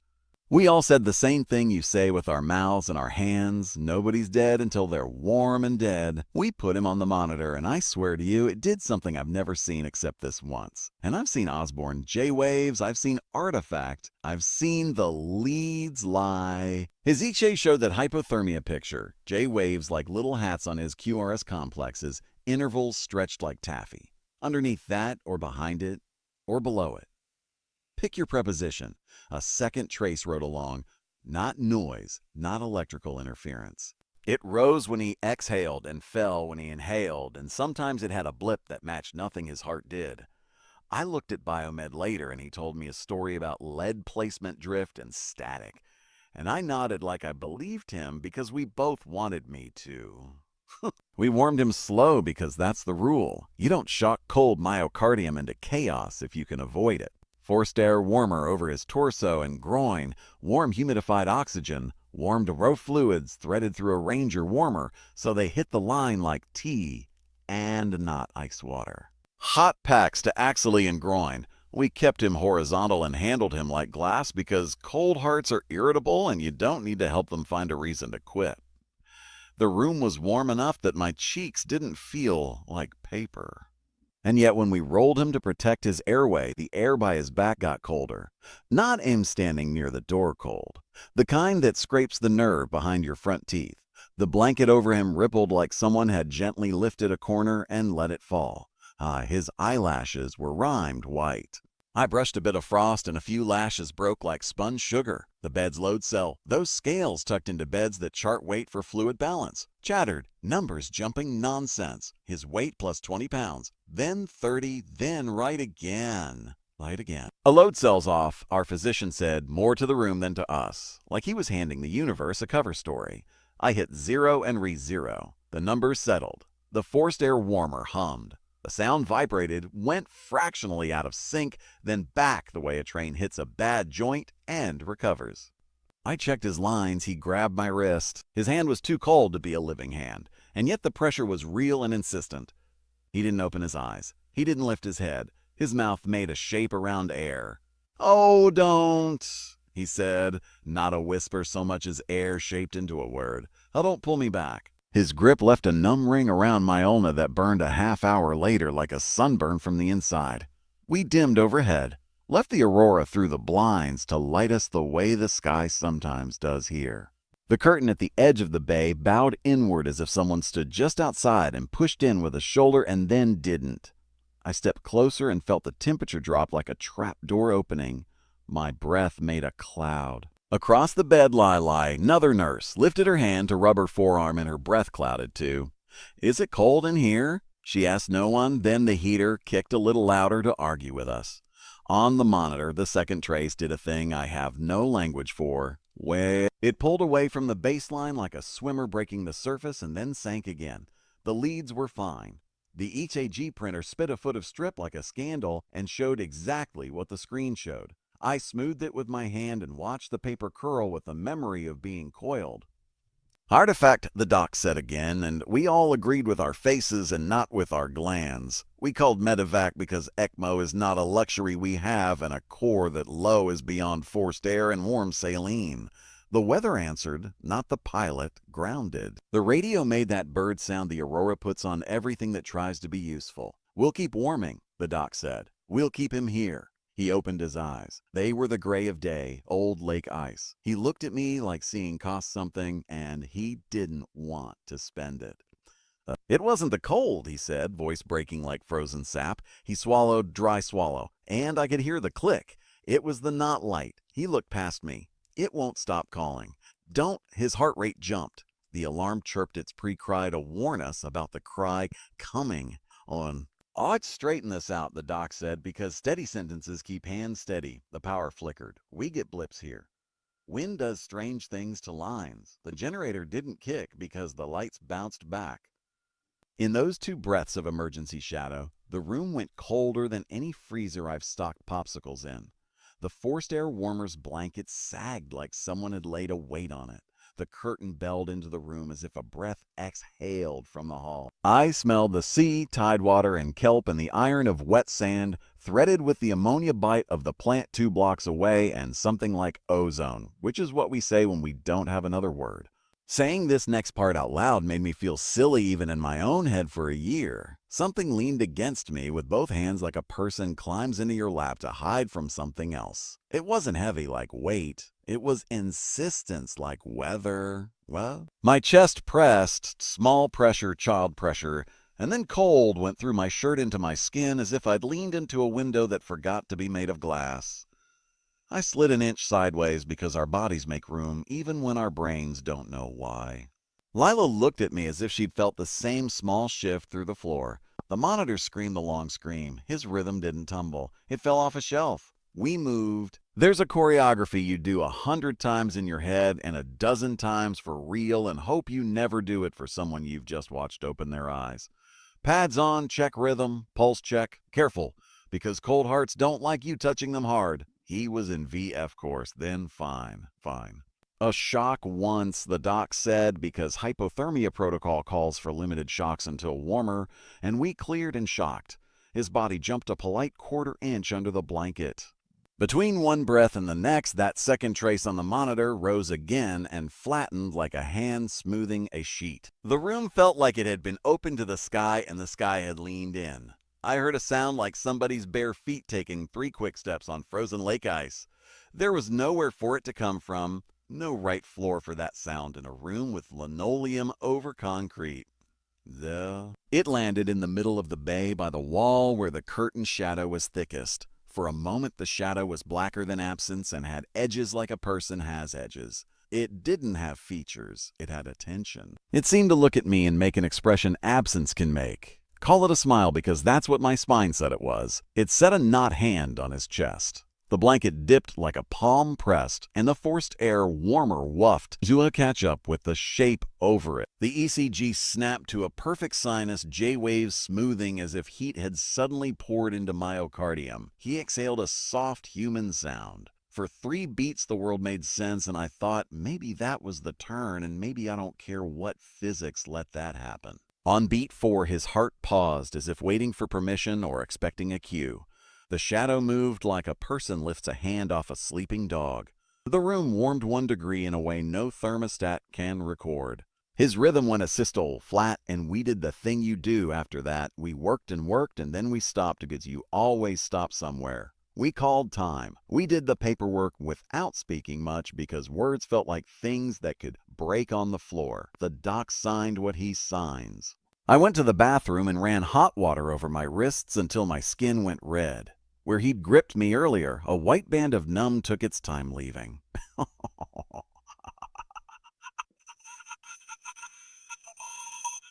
We all said the same thing you say with our mouths and our hands. Nobody's dead until they're warm and dead. We put him on the monitor, and I swear to you, it did something I've never seen except this once. And I've seen Osborne J-Waves, I've seen Artifact, I've seen the leads lie. His Iche showed that hypothermia picture, J-Waves like little hats on his QRS complexes, intervals stretched like taffy. Underneath that, or behind it, or below it. Pick your preposition. A second trace rode along. Not noise, not electrical interference. It rose when he exhaled and fell when he inhaled, and sometimes it had a blip that matched nothing his heart did. I looked at Biomed later and he told me a story about lead placement drift and static. And I nodded like I believed him because we both wanted me to. We warmed him slow because that's the rule. You don't shock cold myocardium into chaos if you can avoid it. Forced air warmer over his torso and groin, warm humidified oxygen, warmed row fluids threaded through a Ranger warmer so they hit the line like tea and not ice water. Hot packs to axilla and groin. We kept him horizontal and handled him like glass because cold hearts are irritable and you don't need to help them find a reason to quit. The room was warm enough that my cheeks didn't feel like paper. And yet when we rolled him to protect his airway, the air by his back got colder. Not him standing near the door cold. The kind that scrapes the nerve behind your front teeth. The blanket over him rippled like someone had gently lifted a corner and let it fall. His eyelashes were rimed white. I brushed a bit of frost and a few lashes broke like spun sugar. The bed's load cell, those scales tucked into beds that chart weight for fluid balance, chattered, numbers jumping nonsense. His weight plus 20 pounds, then 30, then right again. Light again. A load cell's off, our physician said, more to the room than to us, like he was handing the universe a cover story. I hit 0 and re-0. The numbers settled. The forced air warmer hummed. The sound vibrated, went fractionally out of sync, then back the way a train hits a bad joint and recovers. I checked his lines. He grabbed my wrist. His hand was too cold to be a living hand, and yet the pressure was real and insistent. He didn't open his eyes. He didn't lift his head. His mouth made a shape around air. "Oh, don't," he said, not a whisper so much as air shaped into a word. "Oh, don't pull me back." His grip left a numb ring around my ulna that burned a half hour later like a sunburn from the inside. We dimmed overhead, left the aurora through the blinds to light us the way the sky sometimes does here. The curtain at the edge of the bay bowed inward as if someone stood just outside and pushed in with a shoulder and then didn't. I stepped closer and felt the temperature drop like a trap door opening. My breath made a cloud. Across the bed Lili, another nurse, lifted her hand to rub her forearm and her breath clouded too. "Is it cold in here?" She asked no one, then the heater kicked a little louder to argue with us. On the monitor, the second trace did a thing I have no language for. It pulled away from the baseline like a swimmer breaking the surface and then sank again. The leads were fine. The EKG printer spit a foot of strip like a scandal and showed exactly what the screen showed. I smoothed it with my hand and watched the paper curl with the memory of being coiled. "Artifact," the doc said again, and we all agreed with our faces and not with our glands. We called medevac because ECMO is not a luxury we have and a core that low is beyond forced air and warm saline. The weather answered, not the pilot, grounded. The radio made that bird sound the aurora puts on everything that tries to be useful. "We'll keep warming," the doc said. "We'll keep him here." He opened his eyes. They were the gray of day, old lake ice. He looked at me like seeing cost something, and he didn't want to spend it. "It wasn't the cold," he said, voice breaking like frozen sap. He swallowed, dry swallow, and I could hear the click. "It was the not light." He looked past me. "It won't stop calling. Don't." His heart rate jumped. The alarm chirped its pre-cry to warn us about the cry coming on. "I'd straighten this out," the doc said, "because steady sentences keep hands steady." The power flickered. "We get blips here. Wind does strange things to lines. The generator didn't kick because the lights bounced back." In those 2 breaths of emergency shadow, the room went colder than any freezer I've stocked popsicles in. The forced air warmer's blanket sagged like someone had laid a weight on it. The curtain belled into the room as if a breath exhaled from the hall. I smelled the sea, tidewater, and kelp and the iron of wet sand, threaded with the ammonia bite of the plant 2 blocks away and something like ozone, which is what we say when we don't have another word. Saying this next part out loud made me feel silly even in my own head for a year. Something leaned against me with both hands like a person climbs into your lap to hide from something else. It wasn't heavy like weight. It was insistence like weather. Well, my chest pressed, small pressure, child pressure, and then cold went through my shirt into my skin as if I'd leaned into a window that forgot to be made of glass. I slid an inch sideways because our bodies make room even when our brains don't know why. Lila looked at me as if she'd felt the same small shift through the floor. The monitor screamed the long scream. His rhythm didn't tumble. It fell off a shelf. We moved. There's a choreography you do 100 times in your head and a dozen times for real and hope you never do it for someone you've just watched open their eyes. Pads on, check rhythm, pulse check. Careful, because cold hearts don't like you touching them hard. He was in VF course, then fine. A shock once, the doc said, because hypothermia protocol calls for limited shocks until warmer, and we cleared and shocked. His body jumped a polite 1/4 inch under the blanket. Between one breath and the next, that second trace on the monitor rose again and flattened like a hand smoothing a sheet. The room felt like it had been opened to the sky and the sky had leaned in. I heard a sound like somebody's bare feet taking 3 quick steps on frozen lake ice. There was nowhere for it to come from, no right floor for that sound in a room with linoleum over concrete. It landed in the middle of the bay by the wall where the curtain shadow was thickest. For a moment, the shadow was blacker than absence and had edges like a person has edges. It didn't have features, it had attention. It seemed to look at me and make an expression absence can make. Call it a smile because that's what my spine said it was. It set a knot hand on his chest. The blanket dipped like a palm pressed, and the forced air warmer wafted to catch up with the shape over it. The ECG snapped to a perfect sinus J-wave smoothing as if heat had suddenly poured into myocardium. He exhaled a soft human sound. For 3 beats the world made sense, and I thought maybe that was the turn, and maybe I don't care what physics let that happen. On beat 4, his heart paused as if waiting for permission or expecting a cue. The shadow moved like a person lifts a hand off a sleeping dog. The room warmed 1 degree in a way no thermostat can record. His rhythm went asystole, flat, and we did the thing you do after that. We worked, and then we stopped because you always stop somewhere. We called time. We did the paperwork without speaking much because words felt like things that could break on the floor. The doc signed what he signs. I went to the bathroom and ran hot water over my wrists until my skin went red. Where he'd gripped me earlier, a white band of numb took its time leaving.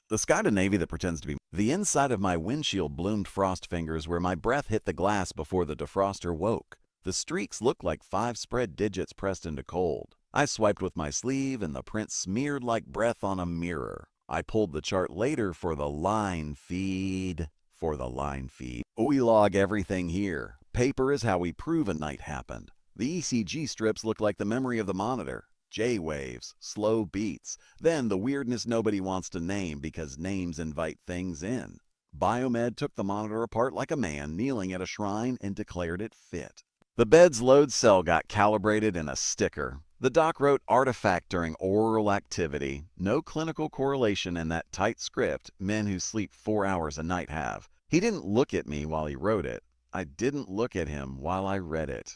The Sky Navy that pretends to be. The inside of my windshield bloomed frost fingers where my breath hit the glass before the defroster woke. The streaks looked like 5 spread digits pressed into cold. I swiped with my sleeve and the print smeared like breath on a mirror. I pulled the chart later for the line feed. We log everything here. Paper is how we prove a night happened. The ECG strips look like the memory of the monitor. J-waves, slow beats, then the weirdness nobody wants to name because names invite things in. Biomed took the monitor apart like a man kneeling at a shrine and declared it fit. The bed's load cell got calibrated in a sticker. The doc wrote artifact during oral activity. No clinical correlation in that tight script men who sleep 4 hours a night have. He didn't look at me while he wrote it. I didn't look at him while I read it.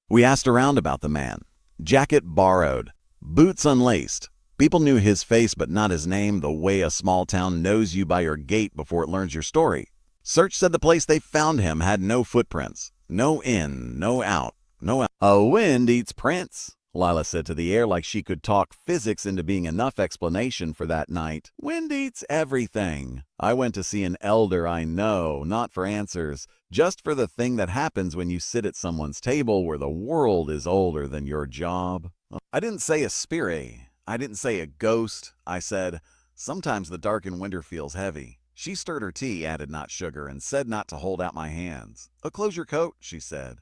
We asked around about the man. Jacket borrowed. Boots unlaced. People knew his face but not his name, the way a small town knows you by your gait before it learns your story. Search said the place they found him had no footprints. No in, no out, no out. A wind eats prints, Lila said to the air like she could talk physics into being enough explanation for that night. Wind eats everything. I went to see an elder I know, not for answers, just for the thing that happens when you sit at someone's table where the world is older than your job. I didn't say a spirit. I didn't say a ghost. I said, sometimes the dark in winter feels heavy. She stirred her tea, added not sugar, and said not to hold out my hands. Close your coat, she said.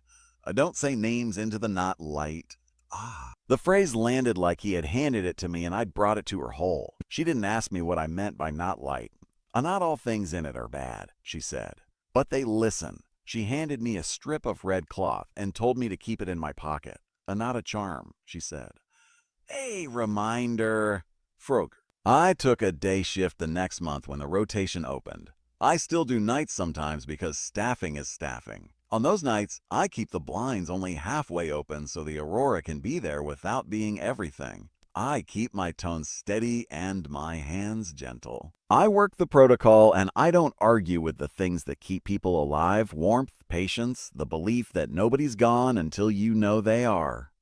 Don't say names into the not light. The phrase landed like he had handed it to me and I'd brought it to her whole. She didn't ask me what I meant by not light. Not all things in it are bad, she said. But they listen. She handed me a strip of red cloth and told me to keep it in my pocket. Not a charm, she said. A reminder. Frog. I took a day shift the next month when the rotation opened. I still do nights sometimes because staffing is staffing. On those nights, I keep the blinds only halfway open so the aurora can be there without being everything. I keep my tone steady and my hands gentle. I work the protocol and I don't argue with the things that keep people alive: warmth, patience, the belief that nobody's gone until you know they are.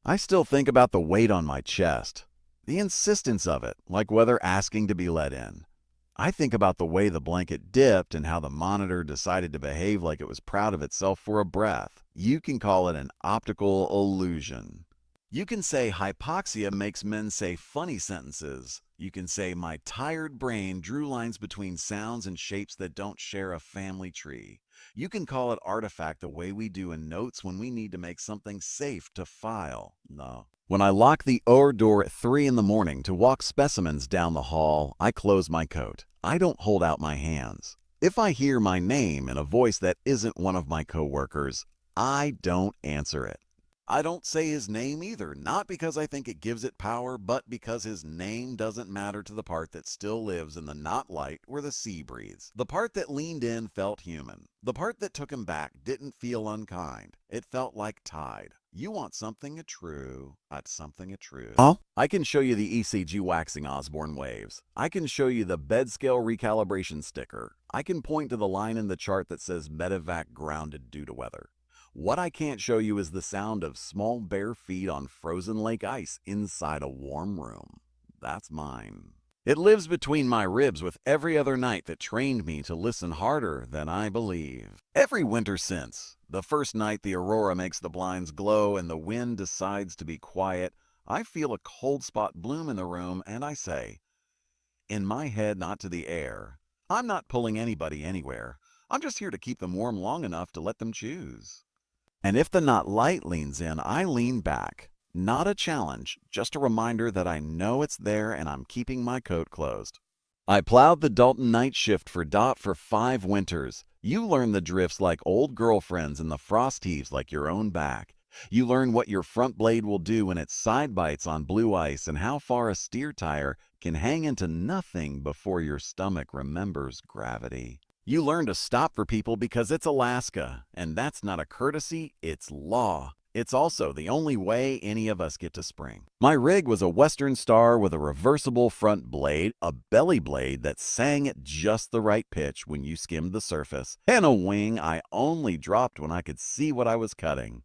I still think about the weight on my chest. The insistence of it, like whether asking to be let in. I think about the way the blanket dipped and how the monitor decided to behave like it was proud of itself for a breath. You can call it an optical illusion. You can say hypoxia makes men say funny sentences. You can say my tired brain drew lines between sounds and shapes that don't share a family tree. You can call it artifact the way we do in notes when we need to make something safe to file. No. When I lock the OR door at 3 in the morning to walk specimens down the hall, I close my coat. I don't hold out my hands. If I hear my name in a voice that isn't one of my coworkers, I don't answer it. I don't say his name either, not because I think it gives it power, but because his name doesn't matter to the part that still lives in the not light where the sea breathes. The part that leaned in felt human. The part that took him back didn't feel unkind. It felt like tide. You want something true at something true. Huh? I can show you the ECG waxing Osborne waves. I can show you the bed scale recalibration sticker. I can point to the line in the chart that says medevac grounded due to weather. What I can't show you is the sound of small bare feet on frozen lake ice inside a warm room. That's mine. It lives between my ribs with every other night that trained me to listen harder than I believe. Every winter since, the first night the aurora makes the blinds glow and the wind decides to be quiet, I feel a cold spot bloom in the room and I say, in my head, not to the air, I'm not pulling anybody anywhere. I'm just here to keep them warm long enough to let them choose. And if the not light leans in, I lean back. Not a challenge, just a reminder that I know it's there and I'm keeping my coat closed. I plowed the Dalton night shift for Dot for 5 winters. You learn the drifts like old girlfriends and the frost heaves like your own back. You learn what your front blade will do when it side bites on blue ice and how far a steer tire can hang into nothing before your stomach remembers gravity. You learn to stop for people because it's Alaska, and that's not a courtesy, it's law. It's also the only way any of us get to spring. My rig was a Western Star with a reversible front blade, a belly blade that sang at just the right pitch when you skimmed the surface, and a wing I only dropped when I could see what I was cutting.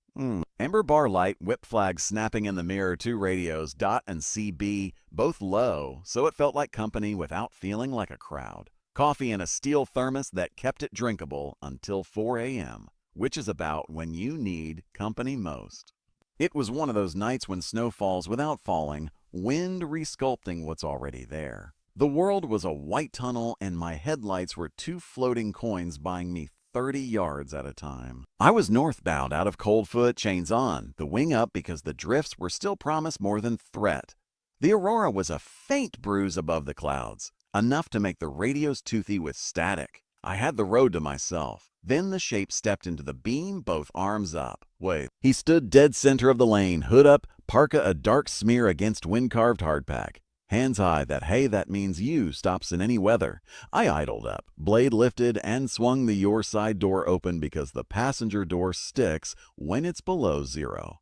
Amber bar light, whip flag snapping in the mirror, 2 radios, Dot and CB, both low, so it felt like company without feeling like a crowd. Coffee in a steel thermos that kept it drinkable until 4 a.m., which is about when you need company most. It was one of those nights when snow falls without falling, wind resculpting what's already there. The world was a white tunnel and my headlights were 2 floating coins buying me 30 yards at a time. I was northbound out of Coldfoot, chains on, the wing up because the drifts were still promised more than threat. The aurora was a faint bruise above the clouds, enough to make the radios toothy with static. I had the road to myself. Then the shape stepped into the beam, both arms up. Wait. He stood dead center of the lane, hood up, parka a dark smear against wind-carved hardpack. Hands high, that means you stops in any weather. I idled up, blade lifted, and swung the your side door open because the passenger door sticks when it's below 0.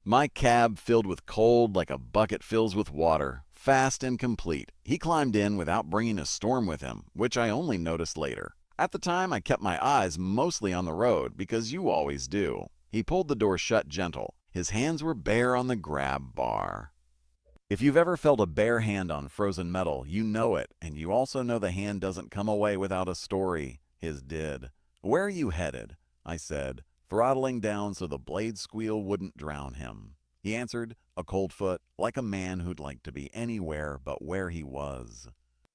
My cab filled with cold like a bucket fills with water, fast and complete. He climbed in without bringing a storm with him, which I only noticed later. At the time, I kept my eyes mostly on the road, because you always do. He pulled the door shut gentle. His hands were bare on the grab bar. If you've ever felt a bare hand on frozen metal, you know it, and you also know the hand doesn't come away without a story. His did. Where are you headed? I said, throttling down so the blade squeal wouldn't drown him. He answered, a cold foot, like a man who'd like to be anywhere but where he was.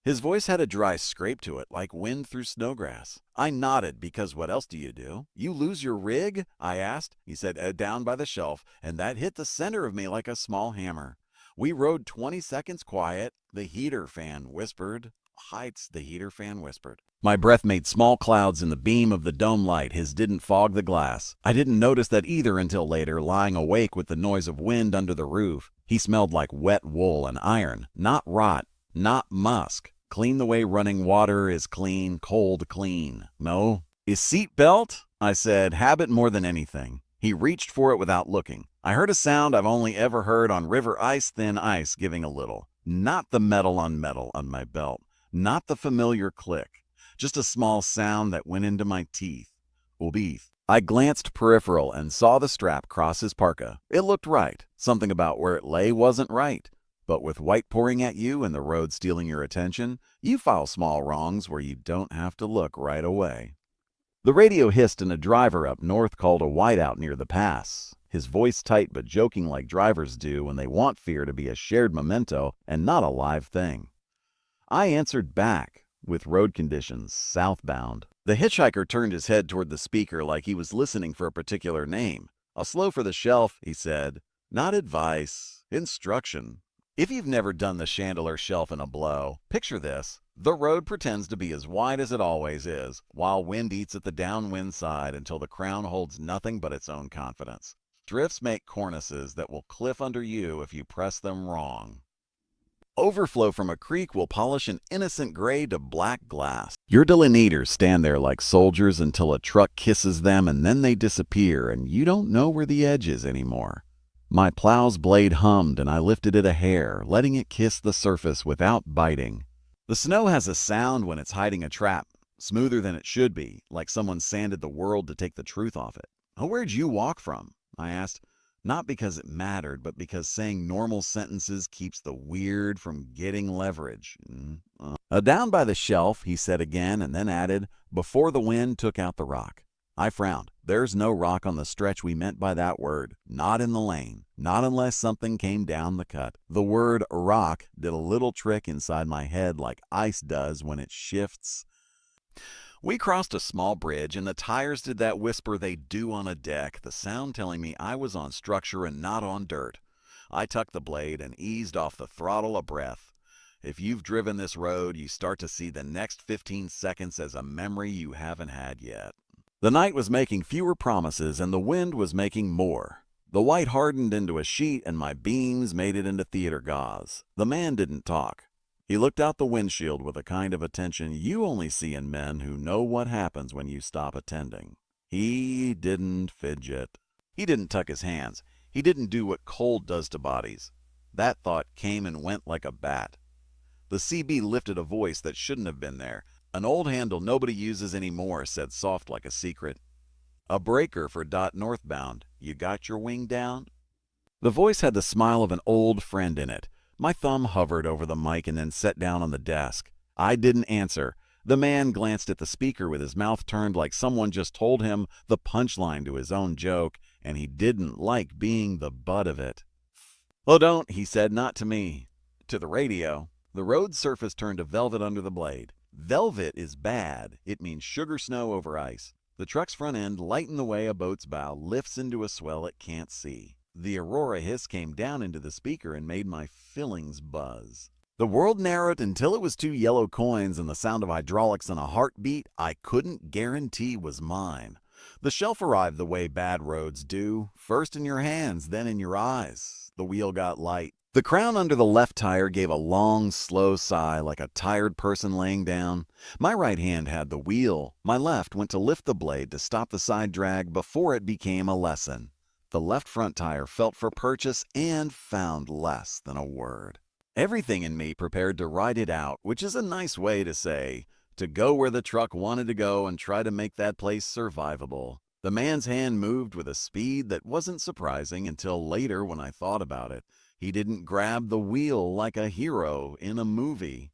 His voice had a dry scrape to it, like wind through snowgrass. I nodded, because what else do? You lose your rig? I asked. He said, down by the shelf, and that hit the center of me like a small hammer. We rode 20 seconds quiet. The heater fan whispered. Heights, the heater fan whispered. My breath made small clouds in the beam of the dome light. His didn't fog the glass. I didn't notice that either until later, lying awake with the noise of wind under the roof. He smelled like wet wool and iron, not rot, not musk. Clean the way running water is clean, cold clean. No. Is seat belt? I said, habit more than anything. He reached for it without looking. I heard a sound I've only ever heard on river ice, thin ice giving a little. Not the metal on my belt. Not the familiar click. Just a small sound that went into my teeth. Obith. I glanced peripheral and saw the strap cross his parka. It looked right. Something about where it lay wasn't right. But with white pouring at you and the road stealing your attention, you file small wrongs where you don't have to look right away. The radio hissed and a driver up north called a whiteout near the pass. His voice tight but joking like drivers do when they want fear to be a shared memento and not a live thing. I answered back, with road conditions southbound. The hitchhiker turned his head toward the speaker like he was listening for a particular name. "I'll slow for the shelf," he said. "Not advice, instruction." If you've never done the chandelier shelf in a blow, picture this. The road pretends to be as wide as it always is, while wind eats at the downwind side until the crown holds nothing but its own confidence. Drifts make cornices that will cliff under you if you press them wrong. Overflow from a creek will polish an innocent gray to black glass. Your delineators stand there like soldiers until a truck kisses them and then they disappear and you don't know where the edge is anymore. My plow's blade hummed and I lifted it a hair, letting it kiss the surface without biting. The snow has a sound when it's hiding a trap, smoother than it should be, like someone sanded the world to take the truth off it. "Oh, where'd you walk from?" I asked. Not because it mattered, but because saying normal sentences keeps the weird from getting leverage. Down by the shelf," he said again, and then added, "before the wind took out the rock." I frowned. There's no rock on the stretch we meant by that word. Not in the lane. Not unless something came down the cut. The word rock did a little trick inside my head like ice does when it shifts. We crossed a small bridge, and the tires did that whisper they do on a deck, the sound telling me I was on structure and not on dirt. I tucked the blade and eased off the throttle a breath. If you've driven this road, you start to see the next 15 seconds as a memory you haven't had yet. The night was making fewer promises, and the wind was making more. The white hardened into a sheet, and my beams made it into theater gauze. The man didn't talk. He looked out the windshield with a kind of attention you only see in men who know what happens when you stop attending. He didn't fidget. He didn't tuck his hands. He didn't do what cold does to bodies. That thought came and went like a bat. The CB lifted a voice that shouldn't have been there. An old handle nobody uses anymore said soft like a secret. "A breaker for dot northbound. You got your wing down?" The voice had the smile of an old friend in it. My thumb hovered over the mic and then set down on the desk. I didn't answer. The man glanced at the speaker with his mouth turned like someone just told him the punchline to his own joke, and he didn't like being the butt of it. "Oh, don't," he said, "not to me. To the radio." The road surface turned to velvet under the blade. Velvet is bad. It means sugar snow over ice. The truck's front end, light in the way a boat's bow, lifts into a swell it can't see. The aurora hiss came down into the speaker and made my fillings buzz. The world narrowed until it was two yellow coins and the sound of hydraulics and a heartbeat I couldn't guarantee was mine. The shelf arrived the way bad roads do, first in your hands, then in your eyes. The wheel got light. The crown under the left tire gave a long, slow sigh like a tired person laying down. My right hand had the wheel. My left went to lift the blade to stop the side drag before it became a lesson. The left front tire felt for purchase and found less than a word. Everything in me prepared to ride it out, which is a nice way to say, to go where the truck wanted to go and try to make that place survivable. The man's hand moved with a speed that wasn't surprising until later when I thought about it. He didn't grab the wheel like a hero in a movie.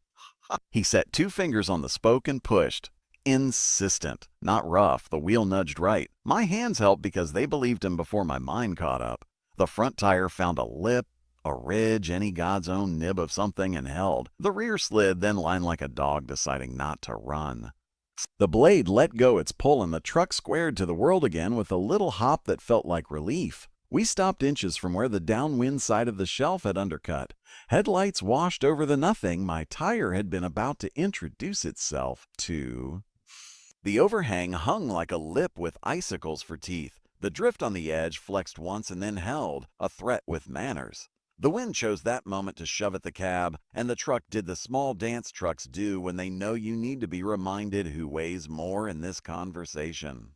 He set two fingers on the spoke and pushed. Insistent, not rough. The wheel nudged right. My hands helped because they believed him before my mind caught up. The front tire found a lip, a ridge, any God's own nib of something and held. The rear slid, then lined like a dog deciding not to run. The blade let go its pull and the truck squared to the world again with a little hop that felt like relief. We stopped inches from where the downwind side of the shelf had undercut. Headlights washed over the nothing my tire had been about to introduce itself to. The overhang hung like a lip with icicles for teeth. The drift on the edge flexed once and then held, a threat with manners. The wind chose that moment to shove at the cab, and the truck did the small dance trucks do when they know you need to be reminded who weighs more in this conversation.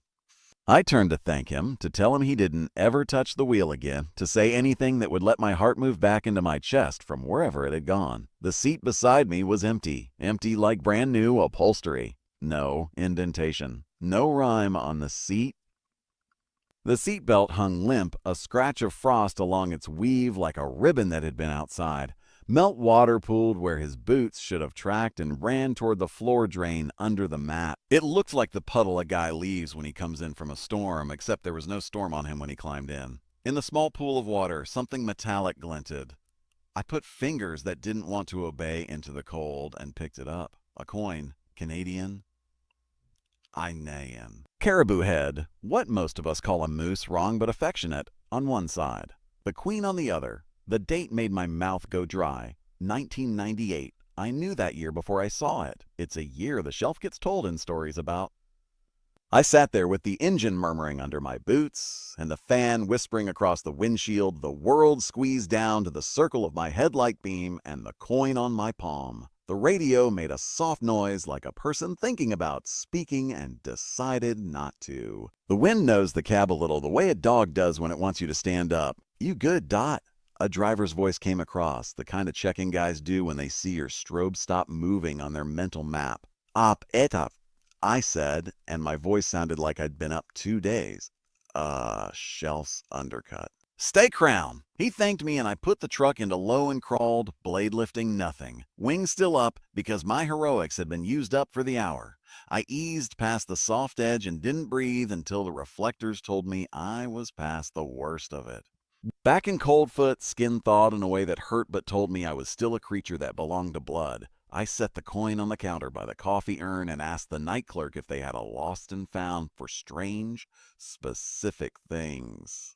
I turned to thank him, to tell him he didn't ever touch the wheel again, to say anything that would let my heart move back into my chest from wherever it had gone. The seat beside me was empty like brand new upholstery. No indentation. No rime on the seat. The seatbelt hung limp, a scratch of frost along its weave like a ribbon that had been outside. Melt water pooled where his boots should have tracked and ran toward the floor drain under the mat. It looked like the puddle a guy leaves when he comes in from a storm, except there was no storm on him when he climbed in. In the small pool of water, something metallic glinted. I put fingers that didn't want to obey into the cold and picked it up. A coin. Canadian. Inean. Caribou head, what most of us call a moose, wrong but affectionate, on one side. The queen on the other. The date made my mouth go dry. 1998. I knew that year before I saw it. It's a year the shelf gets told in stories about. I sat there with the engine murmuring under my boots and the fan whispering across the windshield, the world squeezed down to the circle of my headlight beam and the coin on my palm. The radio made a soft noise like a person thinking about speaking and decided not to. The wind nosed the cab a little, the way a dog does when it wants you to stand up. "You good, Dot?" A driver's voice came across, the kind of checking guys do when they see your strobe stop moving on their mental map. "Up, et up," I said, and my voice sounded like I'd been up 2 days. Shelf's undercut. "Stay crown." He thanked me and I put the truck into low and crawled, blade lifting nothing. Wings still up because my heroics had been used up for the hour. I eased past the soft edge and didn't breathe until the reflectors told me I was past the worst of it. Back in Coldfoot, skin thawed in a way that hurt but told me I was still a creature that belonged to blood. I set the coin on the counter by the coffee urn and asked the night clerk if they had a lost and found for strange, specific things.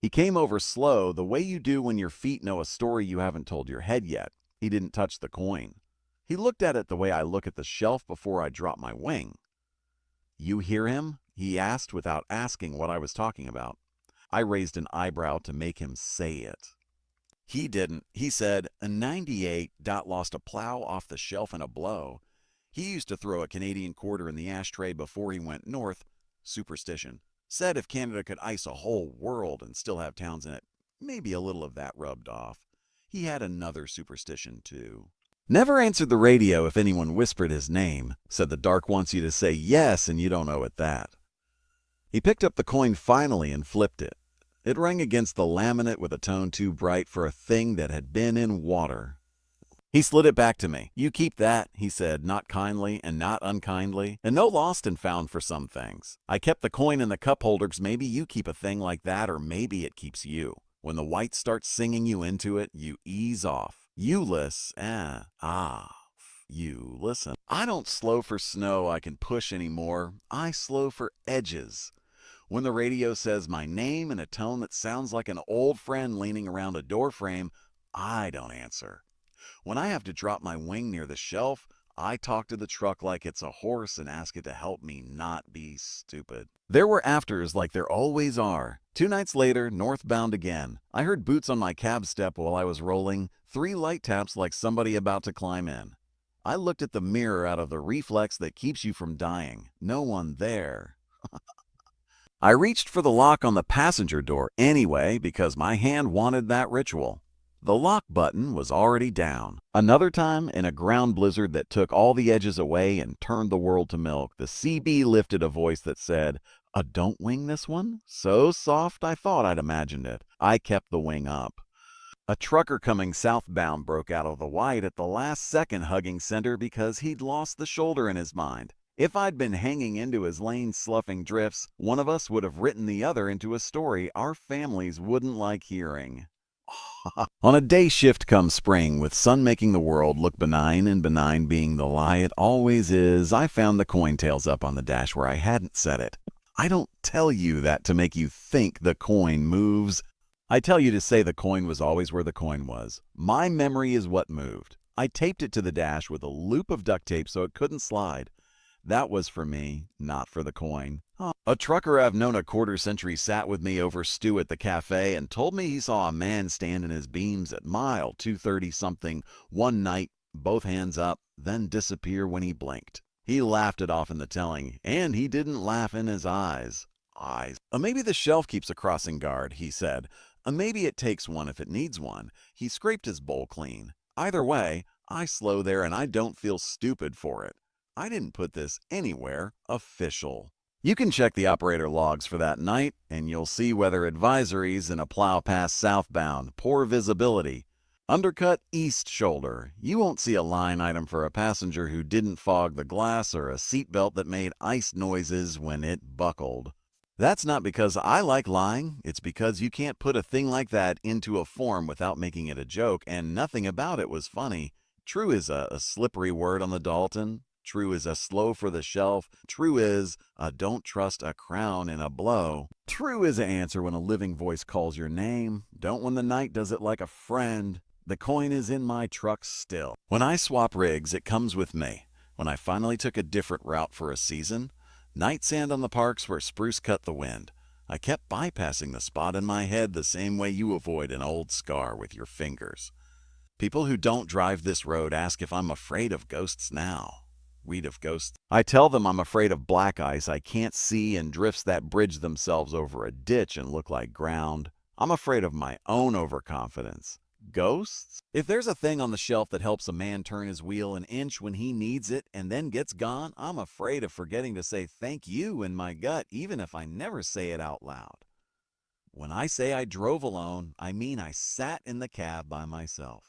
He came over slow, the way you do when your feet know a story you haven't told your head yet. He didn't touch the coin. He looked at it the way I look at the shelf before I drop my wing. "You hear him?" he asked without asking what I was talking about. I raised an eyebrow to make him say it. He didn't. He said, "In '98, Dot lost a plow off the shelf in a blow. He used to throw a Canadian quarter in the ashtray before he went north. Superstition. Said if Canada could ice a whole world and still have towns in it, maybe a little of that rubbed off. He had another superstition, too. Never answered the radio if anyone whispered his name. Said the dark wants you to say yes and you don't know it that." He picked up the coin finally and flipped it. It rang against the laminate with a tone too bright for a thing that had been in water. He slid it back to me. "You keep that," he said, not kindly and not unkindly, "and no lost and found for some things. I kept the coin in the cup holder 'cause maybe you keep a thing like that, or maybe it keeps you. When the white starts singing you into it, you ease off. You listen, you listen. I don't slow for snow I can push anymore. I slow for edges. When the radio says my name in a tone that sounds like an old friend leaning around a doorframe, I don't answer. When I have to drop my wing near the shelf, I talk to the truck like it's a horse and ask it to help me not be stupid. There were afters like there always are. 2 nights later, northbound again. I heard boots on my cab step while I was rolling, 3 light taps like somebody about to climb in. I looked at the mirror out of the reflex that keeps you from dying. No one there. I reached for the lock on the passenger door anyway because my hand wanted that ritual. The lock button was already down. Another time, in a ground blizzard that took all the edges away and turned the world to milk, the CB lifted a voice that said, "Don't wing this one?" So soft I thought I'd imagined it. I kept the wing up. A trucker coming southbound broke out of the white at the last second, hugging center because he'd lost the shoulder in his mind. If I'd been hanging into his lane sloughing drifts, one of us would have written the other into a story our families wouldn't like hearing. On a day shift come spring, with sun making the world look benign and benign being the lie it always is, I found the coin tails up on the dash where I hadn't set it. I don't tell you that to make you think the coin moves. I tell you to say the coin was always where the coin was. My memory is what moved. I taped it to the dash with a loop of duct tape so it couldn't slide. That was for me, not for the coin. A trucker I've known a quarter century sat with me over stew at the cafe and told me he saw a man stand in his beams at mile 230 something one night, both hands up, then disappear when he blinked. He laughed it off in the telling, and he didn't laugh in his eyes. Maybe the shelf keeps a crossing guard, he said. Maybe it takes one if it needs one. He scraped his bowl clean. Either way, I slow there and I don't feel stupid for it. I didn't put this anywhere official. You can check the operator logs for that night, and you'll see weather advisories in a plow pass southbound, poor visibility. Undercut east shoulder. You won't see a line item for a passenger who didn't fog the glass or a seatbelt that made ice noises when it buckled. That's not because I like lying. It's because you can't put a thing like that into a form without making it a joke, and nothing about it was funny. True is a slippery word on the Dalton. True is a slow for the shelf. True is a don't trust a crown in a blow. True is an answer when a living voice calls your name. Don't when the night does it like a friend. The coin is in my truck still. When I swap rigs, it comes with me. When I finally took a different route for a season, Night sand on the parks where spruce cut the wind. I kept bypassing the spot in my head the same way you avoid an old scar with your fingers. People who don't drive this road ask if I'm afraid of ghosts now. Read of ghosts. I tell them I'm afraid of black ice I can't see and drifts that bridge themselves over a ditch and look like ground. I'm afraid of my own overconfidence. Ghosts? If there's a thing on the shelf that helps a man turn his wheel an inch when he needs it and then gets gone, I'm afraid of forgetting to say thank you in my gut, even if I never say it out loud. When I say I drove alone, I mean I sat in the cab by myself.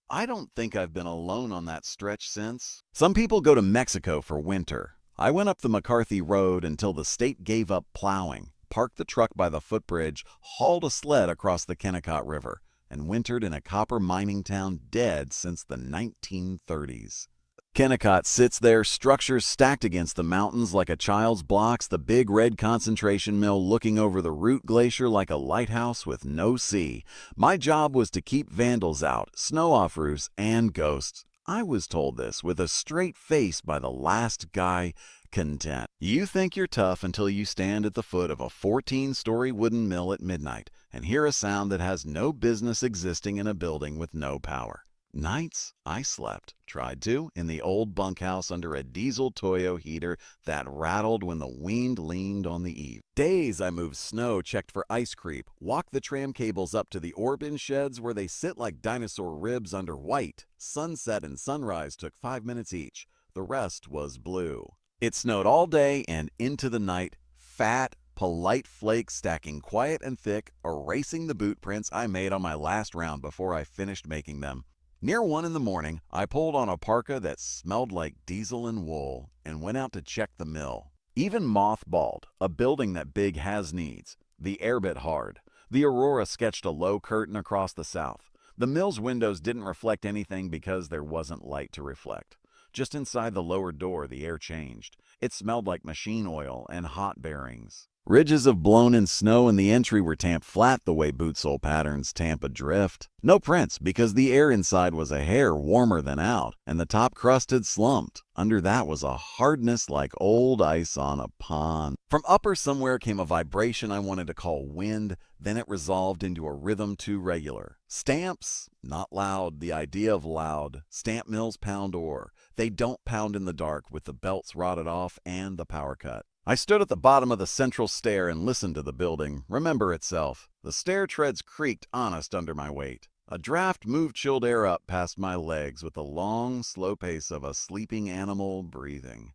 I don't think I've been alone on that stretch since. Some people go to Mexico for winter. I went up the McCarthy Road until the state gave up plowing, parked the truck by the footbridge, hauled a sled across the Kennecott River, and wintered in a copper mining town dead since the 1930s. Kennecott sits there, structures stacked against the mountains like a child's blocks, the big red concentration mill looking over the Root Glacier like a lighthouse with no sea. My job was to keep vandals out, snow off roofs, and ghosts. I was told this with a straight face by the last guy content. You think you're tough until you stand at the foot of a 14-story wooden mill at midnight and hear a sound that has no business existing in a building with no power. Nights, I tried to, in the old bunkhouse under a diesel Toyo heater that rattled when the wind leaned on the eave. Days, I moved snow, checked for ice creep, walked the tram cables up to the ore bin sheds where they sit like dinosaur ribs under white. Sunset and sunrise took 5 minutes each. The rest was blue. It snowed all day and into the night, fat, polite flakes stacking quiet and thick, erasing the boot prints I made on my last round before I finished making them. Near 1 in the morning, I pulled on a parka that smelled like diesel and wool and went out to check the mill. Even mothballed, a building that Big has needs. The air bit hard. The aurora sketched a low curtain across the south. The mill's windows didn't reflect anything because there wasn't light to reflect. Just inside the lower door, the air changed. It smelled like machine oil and hot bearings. Ridges of blown-in snow in the entry were tamped flat the way boot sole patterns tamp a drift. No prints because the air inside was a hair warmer than out, and the top crust had slumped. Under that was a hardness like old ice on a pond. From upper somewhere came a vibration I wanted to call wind, then it resolved into a rhythm too regular. Stamps? Not loud, the idea of loud. Stamp mills pound ore. They don't pound in the dark with the belts rotted off and the power cut. I stood at the bottom of the central stair and listened to the building remember itself. The stair treads creaked honest under my weight. A draft moved chilled air up past my legs with the long, slow pace of a sleeping animal breathing.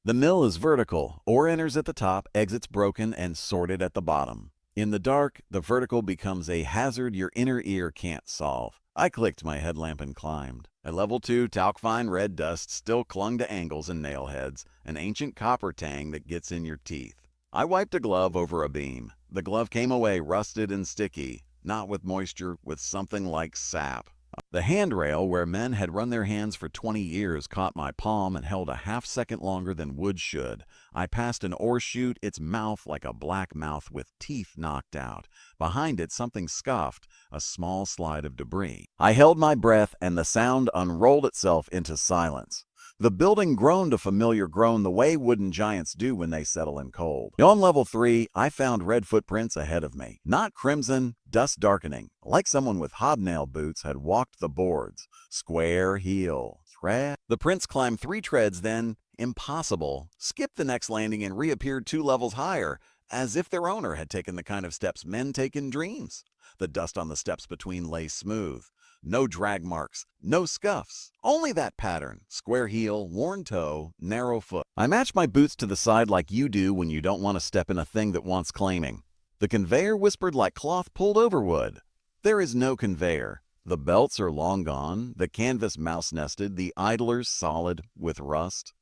The mill is vertical. Ore enters at the top, exits broken, and sorted at the bottom. In the dark, the vertical becomes a hazard your inner ear can't solve. I clicked my headlamp and climbed. At level 2, talc-fine red dust still clung to angles and nail heads, an ancient copper tang that gets in your teeth. I wiped a glove over a beam. The glove came away rusted and sticky, not with moisture, with something like sap. The handrail, where men had run their hands for 20 years, caught my palm and held a half-second longer than wood should. I passed an ore chute, its mouth like a black mouth with teeth knocked out. Behind it, something scuffed, a small slide of debris. I held my breath, and the sound unrolled itself into silence. The building groaned a familiar groan the way wooden giants do when they settle in cold. On level 3, I found red footprints ahead of me. Not crimson, dust darkening, like someone with hobnail boots had walked the boards. Square heel. Tread. The prints climbed 3 treads, then, impossible, skipped the next landing and reappeared 2 levels higher, as if their owner had taken the kind of steps men take in dreams. The dust on the steps between lay smooth. No drag marks, no scuffs, only that pattern. Square heel, worn toe, narrow foot. I matched my boots to the side like you do when you don't want to step in a thing that wants claiming. The conveyor whispered like cloth pulled over wood. There is no conveyor. The belts are long gone, the canvas mouse-nested, the idlers solid with rust.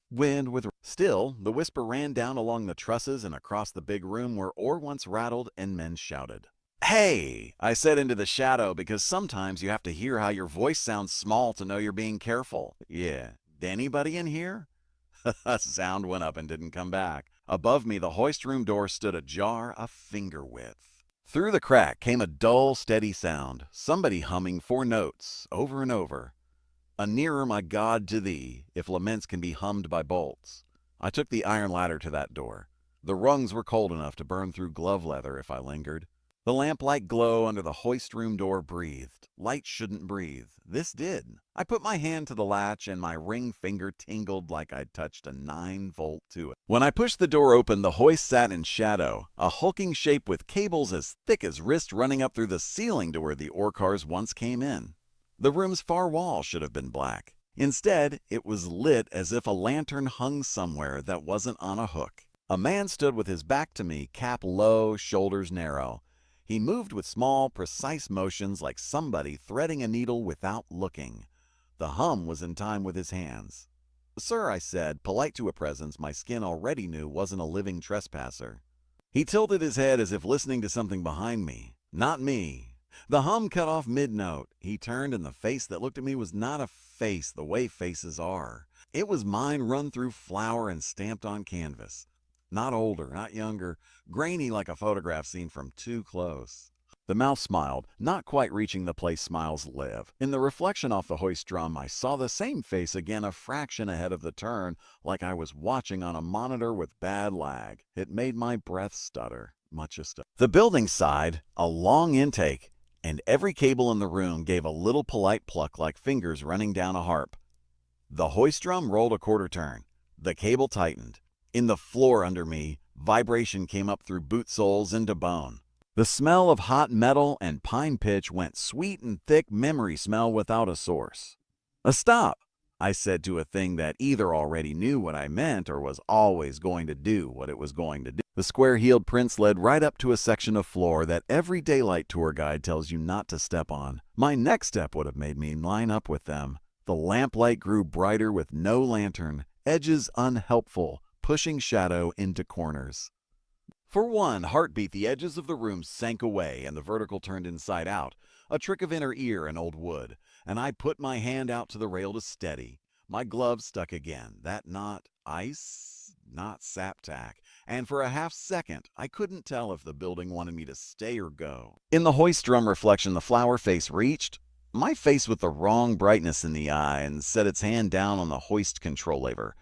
Still, the whisper ran down along the trusses and across the big room where ore once rattled and men shouted. "Hey," I said into the shadow because sometimes you have to hear how your voice sounds small to know you're being careful. "Yeah, anybody in here?" A sound went up and didn't come back. Above me, the hoist room door stood ajar a finger width. Through the crack came a dull, steady sound, somebody humming 4 notes, over and over. "A nearer, my God, to thee, if laments can be hummed by bolts." I took the iron ladder to that door. The rungs were cold enough to burn through glove leather if I lingered. The lamplight glow under the hoist room door breathed. Light shouldn't breathe. This did. I put my hand to the latch and my ring finger tingled like I'd touched a 9-volt to it. When I pushed the door open, the hoist sat in shadow, a hulking shape with cables as thick as wrists running up through the ceiling to where the ore cars once came in. The room's far wall should have been black. Instead, it was lit as if a lantern hung somewhere that wasn't on a hook. A man stood with his back to me, cap low, shoulders narrow. He moved with small, precise motions like somebody threading a needle without looking. The hum was in time with his hands. "Sir," I said, polite to a presence my skin already knew wasn't a living trespasser. He tilted his head as if listening to something behind me. Not me. The hum cut off mid-note. He turned and the face that looked at me was not a face the way faces are. It was mine run through flour and stamped on canvas. Not older, not younger, grainy like a photograph seen from too close. The mouth smiled, not quite reaching the place smiles live. In the reflection off the hoist drum, I saw the same face again a fraction ahead of the turn, like I was watching on a monitor with bad lag. It made my breath stutter, much a stutter. The building sighed, a long intake, and every cable in the room gave a little polite pluck like fingers running down a harp. The hoist drum rolled a quarter turn. The cable tightened. In the floor under me, vibration came up through boot soles into bone. The smell of hot metal and pine pitch went sweet and thick memory smell without a source. "A stop," I said to a thing that either already knew what I meant or was always going to do what it was going to do. The square-heeled prince led right up to a section of floor that every daylight tour guide tells you not to step on. My next step would have made me line up with them. The lamplight grew brighter with no lantern, edges unhelpful, pushing shadow into corners. For one heartbeat, the edges of the room sank away and the vertical turned inside out, a trick of inner ear and old wood, and I put my hand out to the rail to steady. My glove stuck again, that not ice, not sap tack, and for a half second I couldn't tell if the building wanted me to stay or go. In the hoist drum reflection, the flower face reached, my face with the wrong brightness in the eye, and set its hand down on the hoist control lever.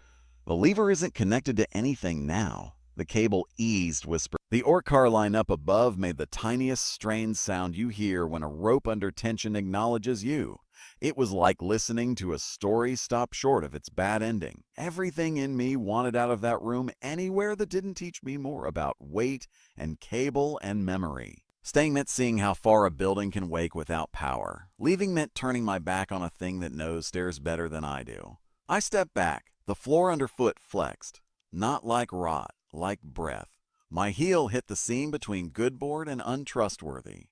The lever isn't connected to anything now. The cable eased, whispered. The ore car line up above made the tiniest strained sound you hear when a rope under tension acknowledges you. It was like listening to a story stop short of its bad ending. Everything in me wanted out of that room anywhere that didn't teach me more about weight and cable and memory. Staying meant seeing how far a building can wake without power. Leaving meant turning my back on a thing that knows stairs better than I do. I stepped back. The floor underfoot flexed. Not like rot, like breath. My heel hit the seam between good board and untrustworthy.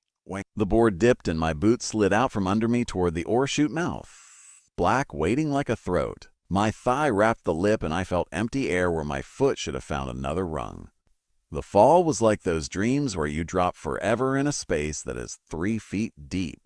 The board dipped and my boot slid out from under me toward the ore chute mouth. Black, waiting like a throat. My thigh wrapped the lip and I felt empty air where my foot should have found another rung. The fall was like those dreams where you drop forever in a space that is 3 feet deep.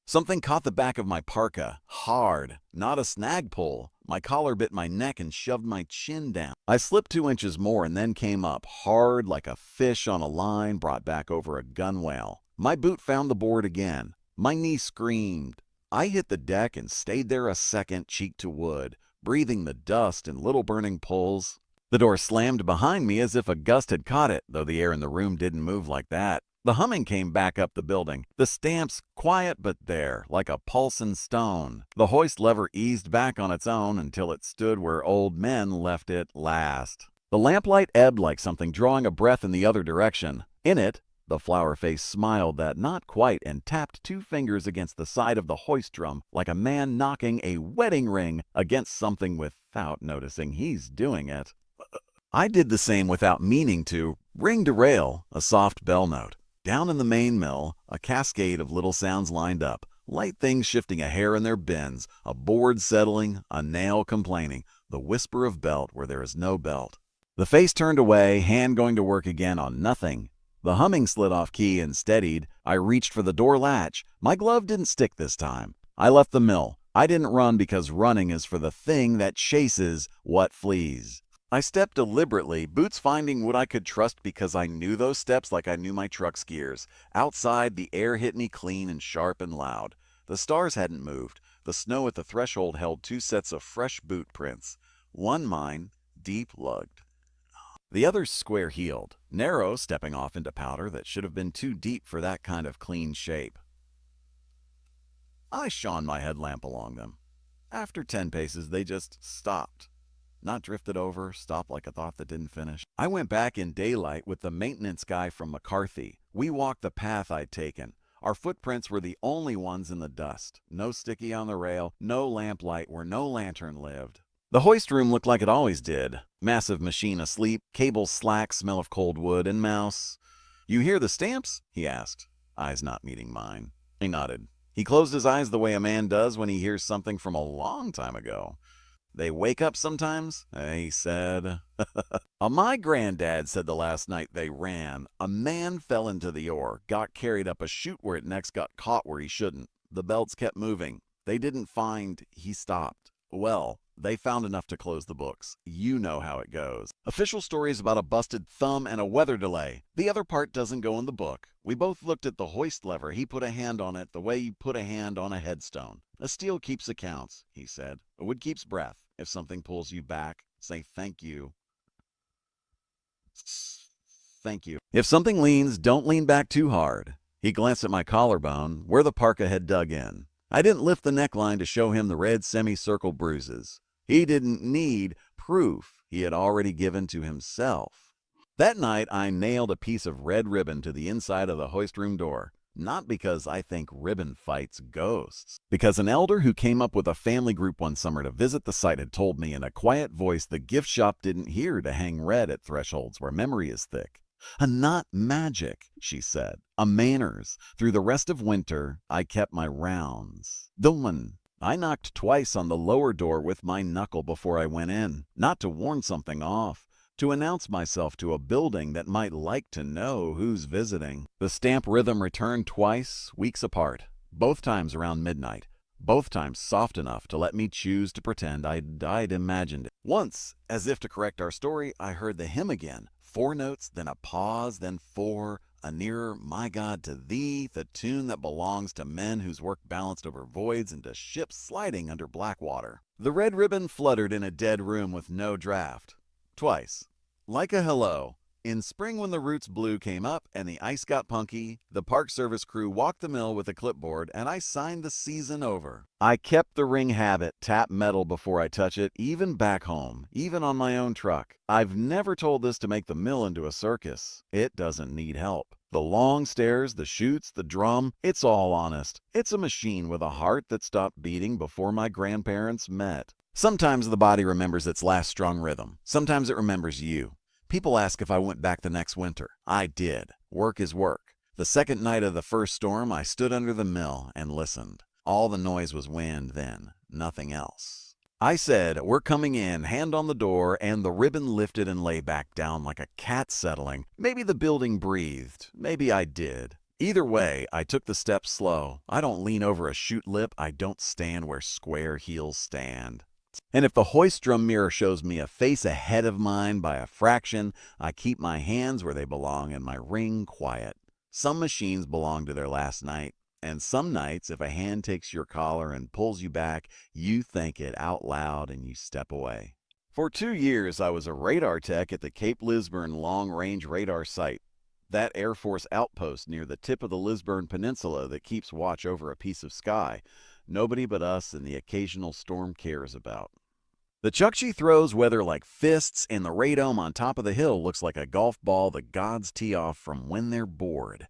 Something caught the back of my parka, hard, not a snag pull. My collar bit my neck and shoved my chin down. I slipped 2 inches more and then came up, hard like a fish on a line brought back over a gunwale. My boot found the board again. My knee screamed. I hit the deck and stayed there a second, cheek to wood, breathing the dust and little burning pulls. The door slammed behind me as if a gust had caught it, though the air in the room didn't move like that. The humming came back up the building. The stamps, quiet but there, like a pulsing stone. The hoist lever eased back on its own until it stood where old men left it last. The lamplight ebbed like something drawing a breath in the other direction. In it, the flower face smiled that not quite and tapped 2 fingers against the side of the hoist drum like a man knocking a wedding ring against something without noticing he's doing it. I did the same without meaning to. Ring to rail, a soft bell note. Down in the main mill, a cascade of little sounds lined up, light things shifting a hair in their bins, a board settling, a nail complaining, the whisper of belt where there is no belt. The face turned away, hand going to work again on nothing. The humming slid off key and steadied. I reached for the door latch. My glove didn't stick this time. I left the mill. I didn't run because running is for the thing that chases what flees. I stepped deliberately, boots finding what I could trust because I knew those steps like I knew my truck's gears. Outside, the air hit me clean and sharp and loud. The stars hadn't moved. The snow at the threshold held 2 sets of fresh boot prints. One mine, deep-lugged. The other's square-heeled, narrow, stepping off into powder that should have been too deep for that kind of clean shape. I shone my headlamp along them. After 10 paces, they just stopped. Not drifted over, stopped like a thought that didn't finish. I went back in daylight with the maintenance guy from McCarthy. We walked the path I'd taken. Our footprints were the only ones in the dust. No sticky on the rail, no lamplight where no lantern lived. The hoist room looked like it always did. Massive machine asleep, cables slack, smell of cold wood, and mouse. "You hear the stamps?" he asked, eyes not meeting mine. I nodded. He closed his eyes the way a man does when he hears something from a long time ago. "They wake up sometimes," he said. My granddad said the last night they ran, a man fell into the oar, got carried up a chute where it next got caught where he shouldn't. The belts kept moving. They didn't find he stopped. Well, they found enough to close the books. You know how it goes. Official stories about a busted thumb and a weather delay. The other part doesn't go in the book. We both looked at the hoist lever. He put a hand on it the way you put a hand on a headstone. "A steel keeps accounts," he said. "A wood keeps breath. If something pulls you back, say thank you. Thank you. If something leans, don't lean back too hard." He glanced at my collarbone, where the parka had dug in. I didn't lift the neckline to show him the red semicircle bruises. He didn't need proof he had already given to himself. That night, I nailed a piece of red ribbon to the inside of the hoist room door. Not because I think ribbon fights ghosts. Because an elder who came up with a family group one summer to visit the site had told me in a quiet voice the gift shop didn't hear to hang red at thresholds where memory is thick. "A not magic," she said. "A manners. Through the rest of winter, I kept my rounds." Dulman. I knocked twice on the lower door with my knuckle before I went in. Not to warn something off. To announce myself to a building that might like to know who's visiting. The stamp rhythm returned twice, weeks apart. Both times around midnight. Both times soft enough to let me choose to pretend I'd imagined it. Once, as if to correct our story, I heard the hymn again. 4 notes, then a pause, then 4. A nearer, my God, to thee, the tune that belongs to men whose work balanced over voids and to ships sliding under black water. The red ribbon fluttered in a dead room with no draft. Twice. Like a hello. In spring when the roots blue came up and the ice got punky, the Park Service crew walked the mill with a clipboard and I signed the season over. I kept the ring habit, tap metal before I touch it, even back home, even on my own truck. I've never told this to make the mill into a circus. It doesn't need help. The long stairs, the chutes, the drum, it's all honest. It's a machine with a heart that stopped beating before my grandparents met. Sometimes the body remembers its last strong rhythm. Sometimes it remembers you. People ask if I went back the next winter. I did. Work is work. The second night of the first storm, I stood under the mill and listened. All the noise was wind then, nothing else. I said, "We're coming in," hand on the door, and the ribbon lifted and lay back down like a cat settling. Maybe the building breathed. Maybe I did. Either way, I took the steps slow. I don't lean over a chute lip. I don't stand where square heels stand. And if the hoist drum mirror shows me a face ahead of mine by a fraction, I keep my hands where they belong and my ring quiet. Some machines belong to their last night, and some nights, if a hand takes your collar and pulls you back, you think it out loud and you step away. For 2 years, I was a radar tech at the Cape Lisburne Long Range Radar Site, that Air Force outpost near the tip of the Lisburne Peninsula that keeps watch over a piece of sky nobody but us and the occasional storm cares about. The Chukchi throws weather like fists, and the radome on top of the hill looks like a golf ball the gods tee off from when they're bored.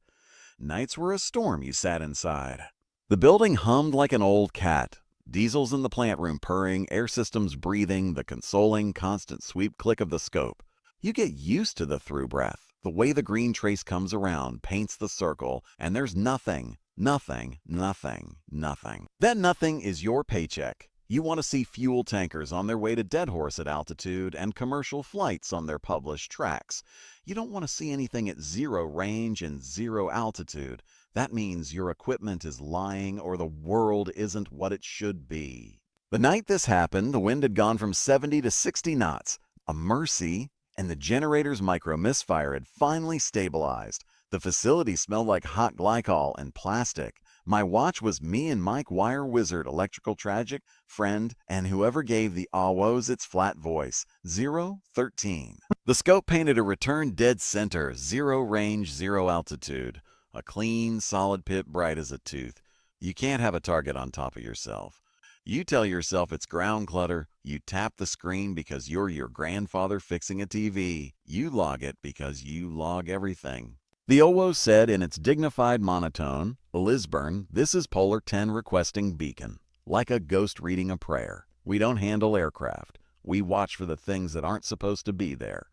Nights were a storm you sat inside. The building hummed like an old cat. Diesels in the plant room purring, air systems breathing, the consoling, constant sweep click of the scope. You get used to the through breath. The way the green trace comes around, paints the circle, and there's nothing. Nothing, nothing, nothing. That nothing is your paycheck. You want to see fuel tankers on their way to Deadhorse at altitude and commercial flights on their published tracks. You don't want to see anything at 0 range and 0 altitude. That means your equipment is lying or the world isn't what it should be. The night this happened, the wind had gone from 70 to 60 knots. A mercy, and the generator's micro misfire had finally stabilized. The facility smelled like hot glycol and plastic. My watch was me and Mike Wire Wizard, electrical tragic, friend, and whoever gave the awos its flat voice, 013. The scope painted a return dead center, 0 range, 0 altitude. A clean, solid pip bright as a tooth. You can't have a target on top of yourself. You tell yourself it's ground clutter. You tap the screen because you're your grandfather fixing a TV. You log it because you log everything. The OWO said in its dignified monotone, Lisburn, this is Polar 10 requesting beacon. Like a ghost reading a prayer. We don't handle aircraft. We watch for the things that aren't supposed to be there.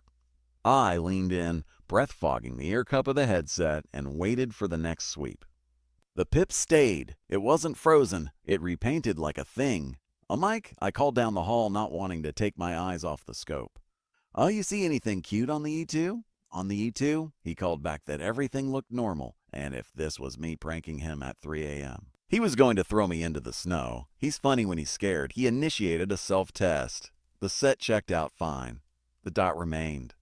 I leaned in, breath fogging the ear cup of the headset, and waited for the next sweep. The pip stayed. It wasn't frozen. It repainted like a thing. Mike, I called down the hall, not wanting to take my eyes off the scope. Oh, you see anything cute on the E2? On the E2, he called back that everything looked normal, and if this was me pranking him at 3 a.m. He was going to throw me into the snow. He's funny when he's scared. He initiated a self-test. The set checked out fine. The dot remained.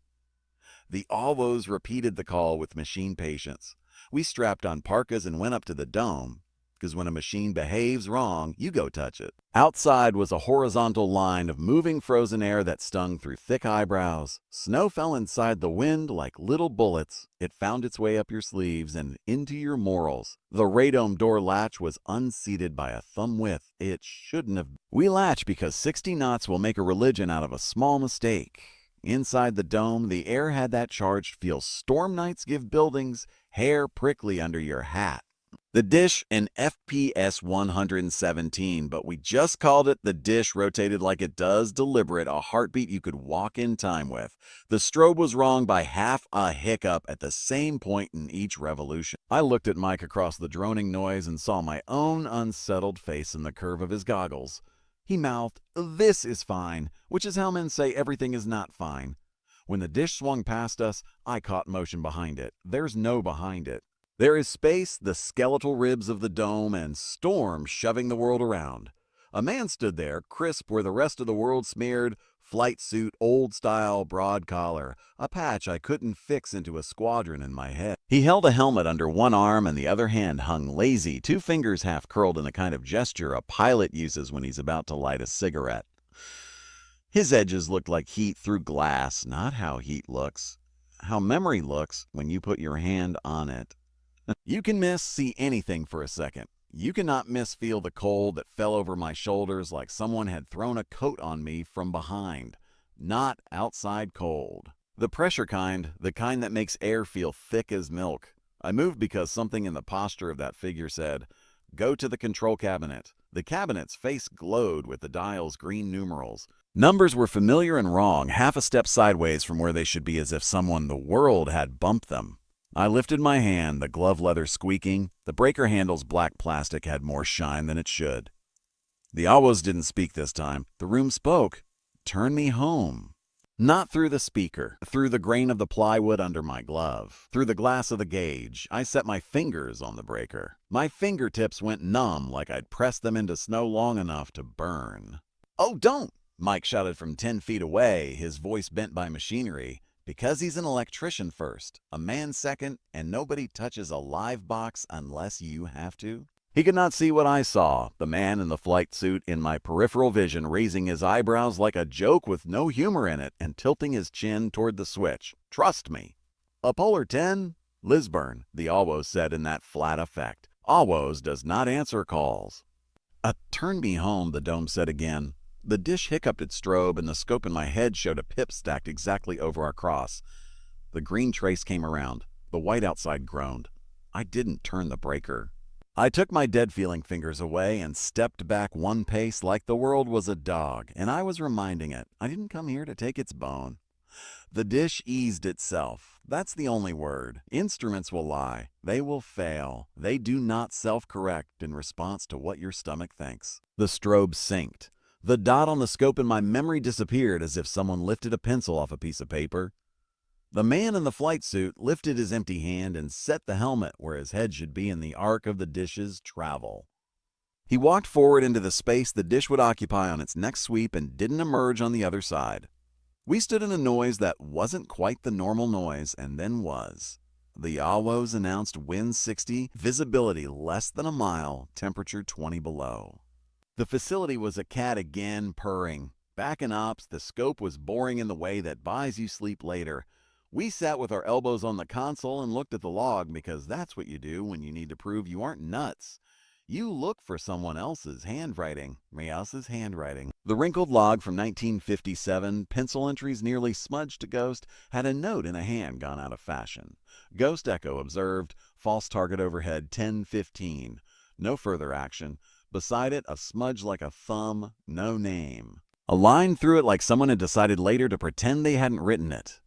The Alvos repeated the call with machine patience. We strapped on parkas and went up to the dome, because when a machine behaves wrong, you go touch it. Outside was a horizontal line of moving frozen air that stung through thick eyebrows. Snow fell inside the wind like little bullets. It found its way up your sleeves and into your morals. The radome door latch was unseated by a thumb width. It shouldn't have. We latch because 60 knots will make a religion out of a small mistake. Inside the dome, the air had that charged feel storm nights give buildings, hair prickly under your hat. The dish, an FPS 117, but we just called it the dish rotated like it does, deliberate, a heartbeat you could walk in time with. The strobe was wrong by half a hiccup at the same point in each revolution. I looked at Mike across the droning noise and saw my own unsettled face in the curve of his goggles. He mouthed, "This is fine," which is how men say everything is not fine. When the dish swung past us, I caught motion behind it. There's no behind it. There is space, the skeletal ribs of the dome, and storm shoving the world around. A man stood there, crisp where the rest of the world smeared, flight suit, old style, broad collar, a patch I couldn't fix into a squadron in my head. He held a helmet under one arm and the other hand hung lazy, 2 fingers half curled in a kind of gesture a pilot uses when he's about to light a cigarette. His edges looked like heat through glass, not how heat looks. How memory looks when you put your hand on it. You can see anything for a second. You cannot feel the cold that fell over my shoulders like someone had thrown a coat on me from behind. Not outside cold. The pressure kind, the kind that makes air feel thick as milk. I moved because something in the posture of that figure said, "Go to the control cabinet." The cabinet's face glowed with the dial's green numerals. Numbers were familiar and wrong, half a step sideways from where they should be, as if someone the world had bumped them. I lifted my hand, the glove leather squeaking. The breaker handle's black plastic had more shine than it should. The Awos didn't speak this time. The room spoke. Turn me home. Not through the speaker, through the grain of the plywood under my glove, through the glass of the gauge. I set my fingers on the breaker. My fingertips went numb like I'd pressed them into snow long enough to burn. "Oh, don't!" Mike shouted from 10 feet away, his voice bent by machinery. Because he's an electrician first, a man second, and nobody touches a live box unless you have to. He could not see what I saw, the man in the flight suit in my peripheral vision raising his eyebrows like a joke with no humor in it and tilting his chin toward the switch. Trust me. "A Polar 10? Lisburn," the Awos said in that flat effect. Awos does not answer calls. Turn me home," the dome said again. The dish hiccuped its strobe, and the scope in my head showed a pip stacked exactly over our cross. The green trace came around. The white outside groaned. I didn't turn the breaker. I took my dead-feeling fingers away and stepped back one pace like the world was a dog, and I was reminding it, I didn't come here to take its bone. The dish eased itself. That's the only word. Instruments will lie. They will fail. They do not self-correct in response to what your stomach thinks. The strobe synced. The dot on the scope in my memory disappeared as if someone lifted a pencil off a piece of paper. The man in the flight suit lifted his empty hand and set the helmet where his head should be in the arc of the dish's travel. He walked forward into the space the dish would occupy on its next sweep and didn't emerge on the other side. We stood in a noise that wasn't quite the normal noise and then was. The AWOS announced wind 60, visibility less than a mile, temperature 20 below. The facility was a cat again, purring. Back in ops, the scope was boring in the way that buys you sleep later. We sat with our elbows on the console and looked at the log because that's what you do when you need to prove you aren't nuts. You look for someone else's handwriting. The wrinkled log from 1957, pencil entries nearly smudged to ghost, had a note in a hand gone out of fashion. Ghost Echo observed, false target overhead 1015. No further action. Beside it, a smudge like a thumb, no name. A line through it like someone had decided later to pretend they hadn't written it.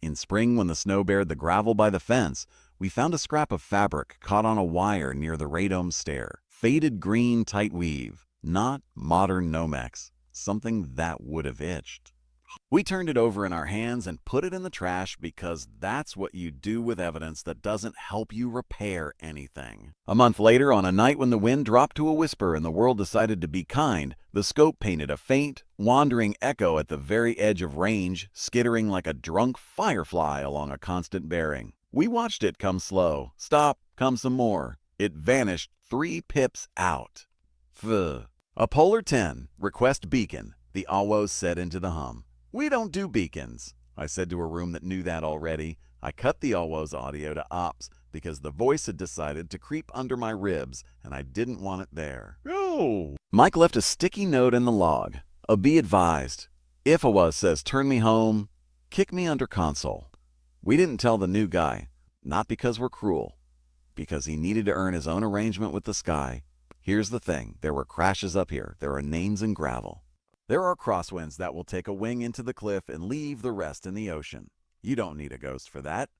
In spring, when the snow bared the gravel by the fence, we found a scrap of fabric caught on a wire near the radome stair. Faded green tight weave, not modern Nomex, something that would have itched. We turned it over in our hands and put it in the trash because that's what you do with evidence that doesn't help you repair anything. A month later, on a night when the wind dropped to a whisper and the world decided to be kind, the scope painted a faint, wandering echo at the very edge of range, skittering like a drunk firefly along a constant bearing. We watched it come slow, stop, come some more. It vanished 3 pips out. Pfft. A Polar 10, request beacon, the AWOS said into the hum. We don't do beacons, I said to a room that knew that already. I cut the AWOS audio to ops because the voice had decided to creep under my ribs and I didn't want it there. Oh. Mike left a sticky note in the log. Be advised, if AWOS says turn me home, kick me under console. We didn't tell the new guy, not because we're cruel, because he needed to earn his own arrangement with the sky. Here's the thing, there were crashes up here. There are names in gravel. There are crosswinds that will take a wing into the cliff and leave the rest in the ocean. You don't need a ghost for that.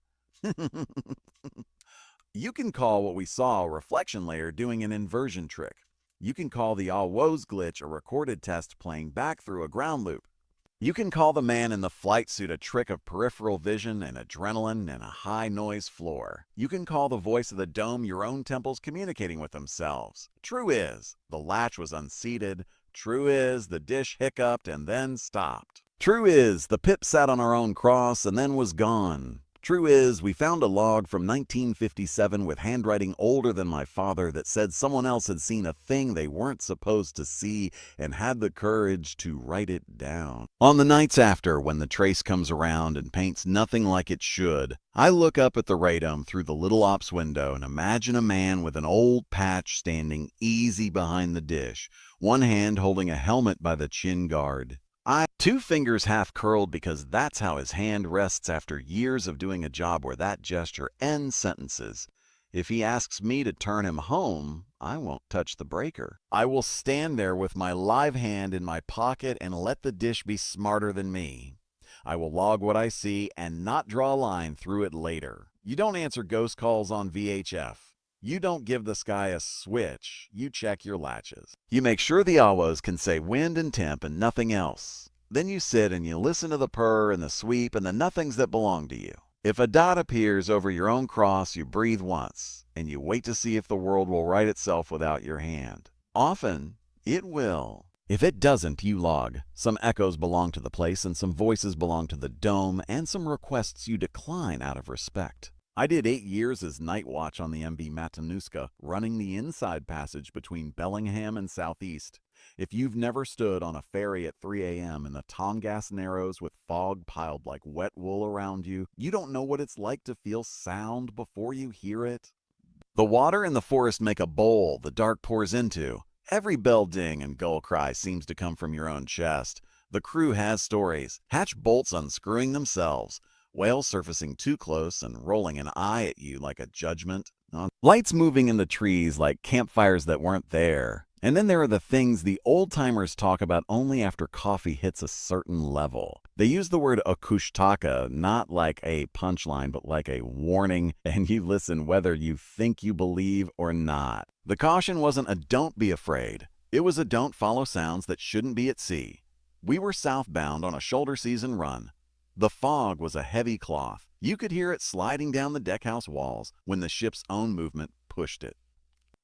You can call what we saw a reflection layer doing an inversion trick. You can call the AWOS glitch a recorded test playing back through a ground loop. You can call the man in the flight suit a trick of peripheral vision and adrenaline and a high-noise floor. You can call the voice of the dome your own temples communicating with themselves. True is, the latch was unseated. True is, the dish hiccuped and then stopped. True is, the pip sat on our own cross and then was gone. True is, we found a log from 1957 with handwriting older than my father that said someone else had seen a thing they weren't supposed to see and had the courage to write it down. On the nights after, when the trace comes around and paints nothing like it should, I look up at the radome through the little ops window and imagine a man with an old patch standing easy behind the dish, one hand holding a helmet by the chin guard. 2 fingers half curled because that's how his hand rests after years of doing a job where that gesture ends sentences. If he asks me to turn him home, I won't touch the breaker. I will stand there with my live hand in my pocket and let the dish be smarter than me. I will log what I see and not draw a line through it later. You don't answer ghost calls on VHF. You don't give the sky a switch, you check your latches. You make sure the AWOS can say wind and temp and nothing else. Then you sit and you listen to the purr and the sweep and the nothings that belong to you. If a dot appears over your own cross, you breathe once, and you wait to see if the world will right itself without your hand. Often, it will. If it doesn't, you log. Some echoes belong to the place and some voices belong to the dome and some requests you decline out of respect. I did 8 years as night watch on the MV Matanuska, running the inside passage between Bellingham and Southeast. If you've never stood on a ferry at 3 a.m. in the Tongass Narrows with fog piled like wet wool around you, you don't know what it's like to feel sound before you hear it. The water and the forest make a bowl the dark pours into. Every bell ding and gull cry seems to come from your own chest. The crew has stories. Hatch bolts unscrewing themselves. Whales surfacing too close and rolling an eye at you like a judgment. Lights moving in the trees like campfires that weren't there. And then there are the things the old-timers talk about only after coffee hits a certain level. They use the word akushtaka, not like a punchline, but like a warning, and you listen whether you think you believe or not. The caution wasn't a don't be afraid. It was a don't follow sounds that shouldn't be at sea. We were southbound on a shoulder season run. The fog was a heavy cloth. You could hear it sliding down the deckhouse walls when the ship's own movement pushed it.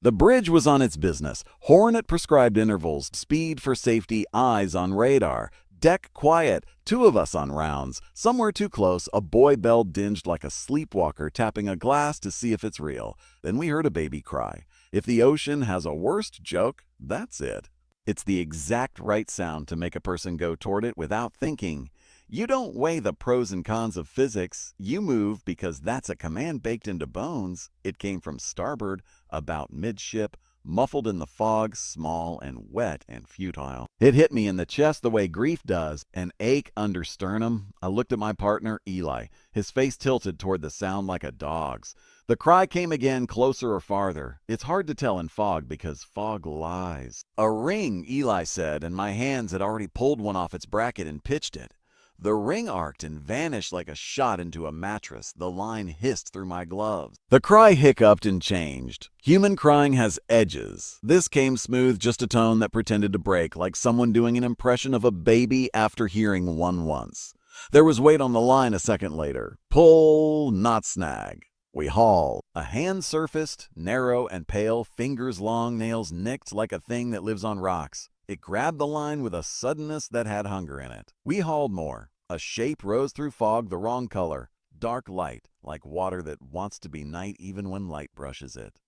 The bridge was on its business, horn at prescribed intervals, speed for safety, eyes on radar. Deck quiet, two of us on rounds. Somewhere too close, a boy bell dinged like a sleepwalker tapping a glass to see if it's real. Then we heard a baby cry. If the ocean has a worst joke, that's it. It's the exact right sound to make a person go toward it without thinking. You don't weigh the pros and cons of physics. You move because that's a command baked into bones. It came from starboard, about midship, muffled in the fog, small and wet and futile. It hit me in the chest the way grief does, an ache under sternum. I looked at my partner, Eli, his face tilted toward the sound like a dog's. The cry came again, closer or farther. It's hard to tell in fog because fog lies. A ring, Eli said, and my hands had already pulled one off its bracket and pitched it. The ring arced and vanished like a shot into a mattress. The line hissed through my gloves. The cry hiccuped and changed. Human crying has edges. This came smooth, just a tone that pretended to break, like someone doing an impression of a baby after hearing one once. There was weight on the line a second later. Pull, not snag. We hauled. A hand surfaced, narrow and pale, fingers long, nails nicked like a thing that lives on rocks. It grabbed the line with a suddenness that had hunger in it. We hauled more. A shape rose through fog, the wrong color. Dark light, like water that wants to be night even when light brushes it.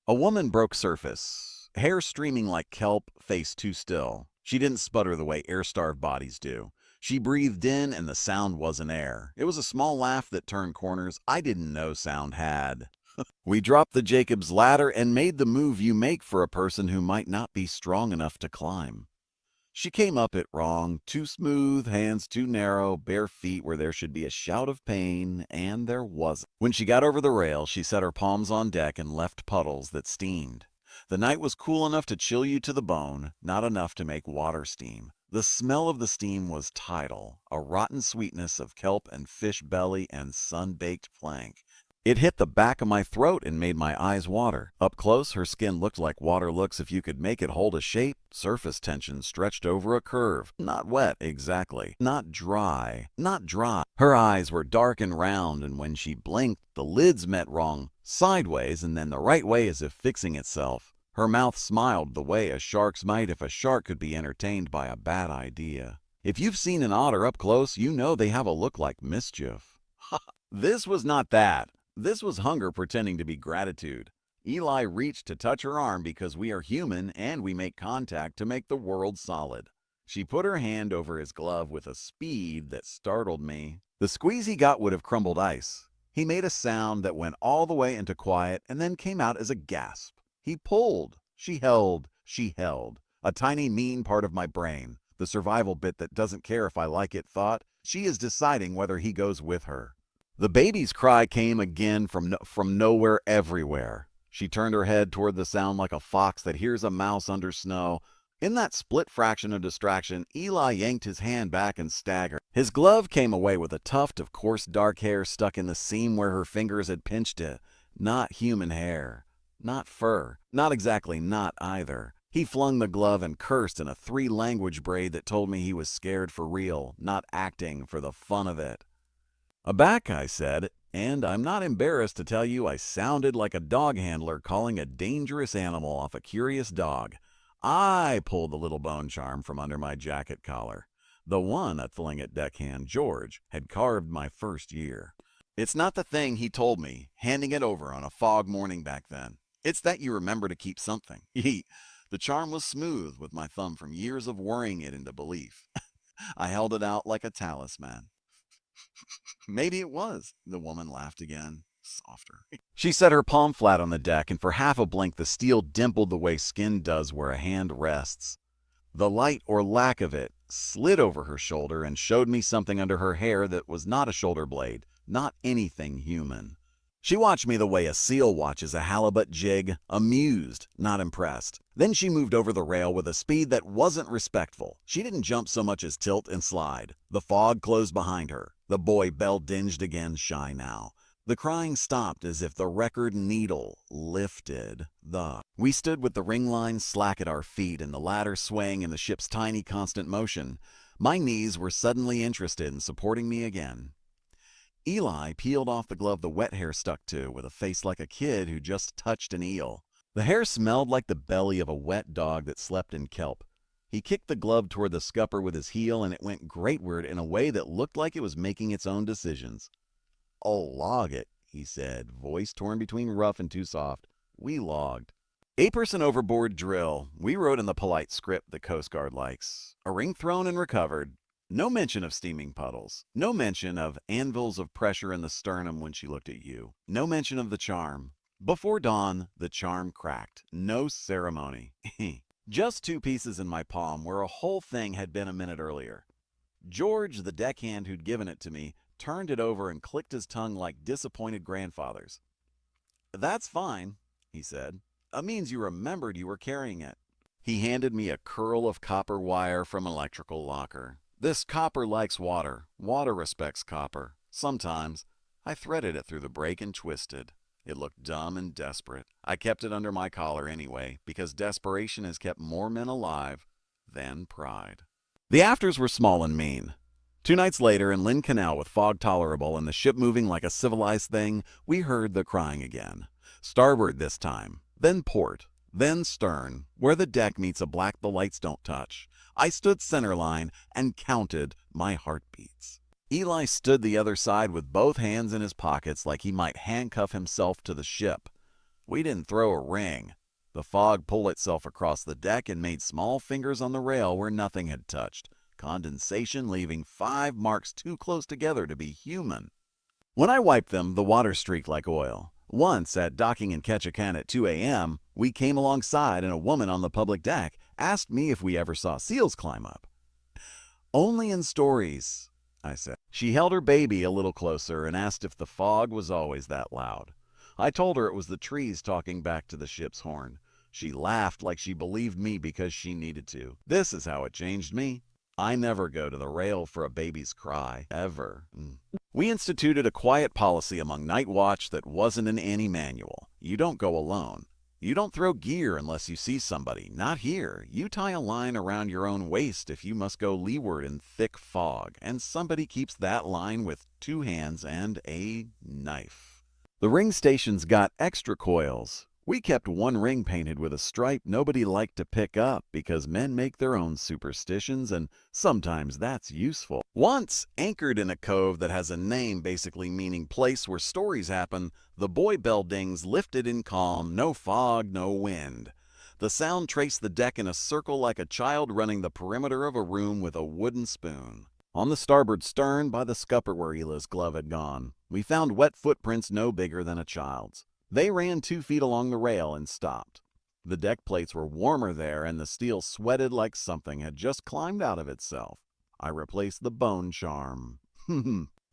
A woman broke surface. Hair streaming like kelp, face too still. She didn't sputter the way air-starved bodies do. She breathed in and the sound wasn't air. It was a small laugh that turned corners I didn't know sound had. We dropped the Jacob's ladder and made the move you make for a person who might not be strong enough to climb. She came up it wrong, too smooth, hands too narrow, bare feet where there should be a shout of pain, and there wasn't. When she got over the rail, she set her palms on deck and left puddles that steamed. The night was cool enough to chill you to the bone, not enough to make water steam. The smell of the steam was tidal, a rotten sweetness of kelp and fish belly and sun-baked plank. It hit the back of my throat and made my eyes water. Up close, her skin looked like water looks if you could make it hold a shape. Surface tension stretched over a curve. Not wet, exactly. Not dry. Not dry. Her eyes were dark and round, and when she blinked, the lids met wrong, sideways and then the right way as if fixing itself. Her mouth smiled the way a shark's might if a shark could be entertained by a bad idea. If you've seen an otter up close, you know they have a look like mischief. This was not that. This was hunger pretending to be gratitude. Eli reached to touch her arm because we are human and we make contact to make the world solid. She put her hand over his glove with a speed that startled me. The squeeze he got would have crumbled ice. He made a sound that went all the way into quiet and then came out as a gasp. He pulled. She held. She held. A tiny mean part of my brain, the survival bit that doesn't care if I like it, thought, she is deciding whether he goes with her. The baby's cry came again from nowhere, everywhere. She turned her head toward the sound like a fox that hears a mouse under snow. In that split fraction of distraction, Eli yanked his hand back and staggered. His glove came away with a tuft of coarse dark hair stuck in the seam where her fingers had pinched it. Not human hair. Not fur. Not exactly not either. He flung the glove and cursed in a three-language braid that told me he was scared for real, not acting for the fun of it. Aback, I said, and I'm not embarrassed to tell you I sounded like a dog handler calling a dangerous animal off a curious dog. I pulled the little bone charm from under my jacket collar. The one at Thlinget deckhand, George, had carved my first year. It's not the thing he told me, handing it over on a fog morning back then. It's that you remember to keep something. The charm was smooth with my thumb from years of worrying it into belief. I held it out like a talisman. Maybe it was. The woman laughed again, softer. She set her palm flat on the deck, and for half a blink the steel dimpled the way skin does where a hand rests. The light, or lack of it, slid over her shoulder and showed me something under her hair that was not a shoulder blade, not anything human. She watched me the way a seal watches a halibut jig, amused, not impressed. Then she moved over the rail with a speed that wasn't respectful. She didn't jump so much as tilt and slide. The fog closed behind her. The boy bell dinged again, shy now. The crying stopped as if the record needle lifted. We stood with the ring line slack at our feet and the ladder swaying in the ship's tiny constant motion. My knees were suddenly interested in supporting me again. Eli peeled off the glove the wet hair stuck to with a face like a kid who just touched an eel. The hair smelled like the belly of a wet dog that slept in kelp. He kicked the glove toward the scupper with his heel, and it went greatward in a way that looked like it was making its own decisions. "I'll log it," he said, voice torn between rough and too soft. We logged. 8-person overboard drill. We wrote in the polite script the Coast Guard likes. A ring thrown and recovered. No mention of steaming puddles. No mention of anvils of pressure in the sternum when she looked at you. No mention of the charm. Before dawn, the charm cracked. No ceremony. Just 2 pieces in my palm where a whole thing had been a minute earlier. George, the deckhand who'd given it to me, turned it over and clicked his tongue like disappointed grandfathers. "That's fine," he said. "It means you remembered you were carrying it." He handed me a curl of copper wire from an electrical locker. This copper likes water. Water respects copper. Sometimes. I threaded it through the break and twisted. It looked dumb and desperate. I kept it under my collar anyway, because desperation has kept more men alive than pride. The afters were small and mean. 2 nights later, in Lynn Canal with fog tolerable and the ship moving like a civilized thing, we heard the crying again. Starboard this time, then port, then stern, where the deck meets a black the lights don't touch. I stood centerline and counted my heartbeats. Eli stood the other side with both hands in his pockets like he might handcuff himself to the ship. We didn't throw a ring. The fog pulled itself across the deck and made small fingers on the rail where nothing had touched. Condensation leaving 5 marks too close together to be human. When I wiped them, the water streaked like oil. Once, at docking in Ketchikan at 2 a.m., we came alongside and a woman on the public deck asked me if we ever saw seals climb up. "Only in stories," I said. She held her baby a little closer and asked if the fog was always that loud. I told her it was the trees talking back to the ship's horn. She laughed like she believed me because she needed to. This is how it changed me. I never go to the rail for a baby's cry, ever. We instituted a quiet policy among night watch that wasn't in any manual. You don't go alone. You don't throw gear unless you see somebody. Not here. You tie a line around your own waist if you must go leeward in thick fog, and somebody keeps that line with 2 hands and a knife. The ring stations got extra coils. We kept 1 ring painted with a stripe nobody liked to pick up because men make their own superstitions, and sometimes that's useful. Once, anchored in a cove that has a name basically meaning place where stories happen, the buoy bell dings lifted in calm, no fog, no wind. The sound traced the deck in a circle like a child running the perimeter of a room with a wooden spoon. On the starboard stern, by the scupper where Ela's glove had gone, we found wet footprints no bigger than a child's. They ran 2 feet along the rail and stopped. The deck plates were warmer there, and the steel sweated like something had just climbed out of itself. I replaced the bone charm.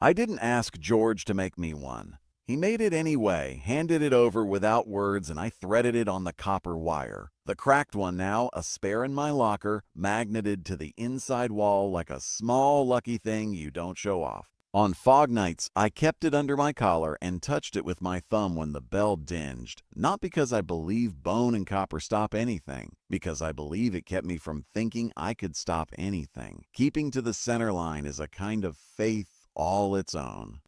I didn't ask George to make me one. He made it anyway, handed it over without words, and I threaded it on the copper wire. The cracked one now, a spare in my locker, magneted to the inside wall like a small lucky thing you don't show off. On fog nights, I kept it under my collar and touched it with my thumb when the bell dinged, not because I believe bone and copper stop anything, because I believe it kept me from thinking I could stop anything. Keeping to the center line is a kind of faith all its own.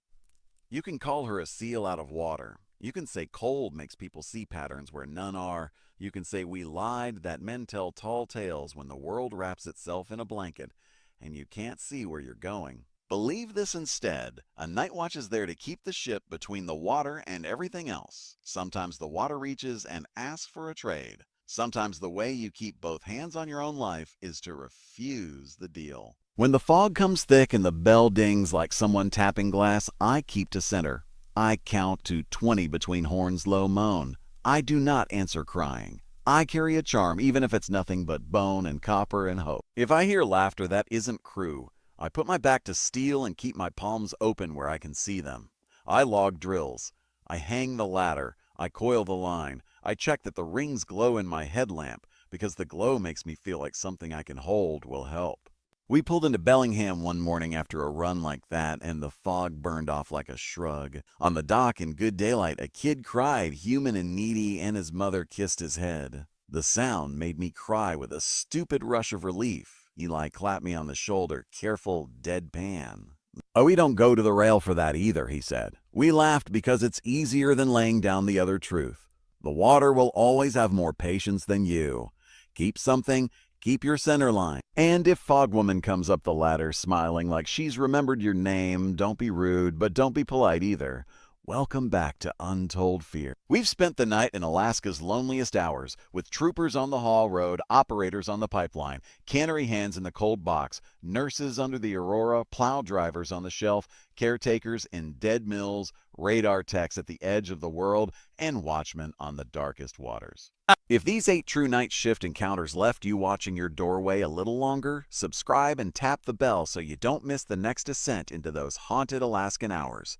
You can call her a seal out of water. You can say cold makes people see patterns where none are. You can say we lied, that men tell tall tales when the world wraps itself in a blanket and you can't see where you're going. Believe this instead. A night watch is there to keep the ship between the water and everything else. Sometimes the water reaches and asks for a trade. Sometimes the way you keep both hands on your own life is to refuse the deal. When the fog comes thick and the bell dings like someone tapping glass, I keep to center. I count to 20 between horns low moan. I do not answer crying. I carry a charm even if it's nothing but bone and copper and hope. If I hear laughter, that isn't crew. I put my back to steel and keep my palms open where I can see them. I log drills. I hang the ladder. I coil the line. I check that the rings glow in my headlamp because the glow makes me feel like something I can hold will help. We pulled into Bellingham one morning after a run like that, and the fog burned off like a shrug. On the dock in good daylight, a kid cried, human and needy, and his mother kissed his head. The sound made me cry with a stupid rush of relief. Eli clapped me on the shoulder, careful deadpan. "Oh, we don't go to the rail for that either," he said. "We laughed because it's easier than laying down the other truth. The water will always have more patience than you. Keep something, Keep your center line. And if Fogwoman comes up the ladder smiling like she's remembered your name, don't be rude, but don't be polite either. Welcome back to Untold Fear. We've spent the night in Alaska's loneliest hours, with troopers on the haul road, operators on the pipeline, cannery hands in the cold box, nurses under the aurora, plow drivers on the shelf, caretakers in dead mills, radar techs at the edge of the world, and watchmen on the darkest waters. If these 8 true night shift encounters left you watching your doorway a little longer, subscribe and tap the bell so you don't miss the next descent into those haunted Alaskan hours.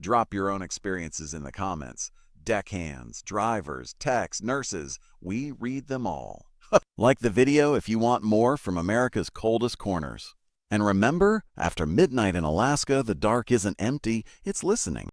Drop your own experiences in the comments. Deckhands, drivers, techs, nurses, we read them all. Like the video if you want more from America's coldest corners. And remember, after midnight in Alaska, the dark isn't empty, it's listening.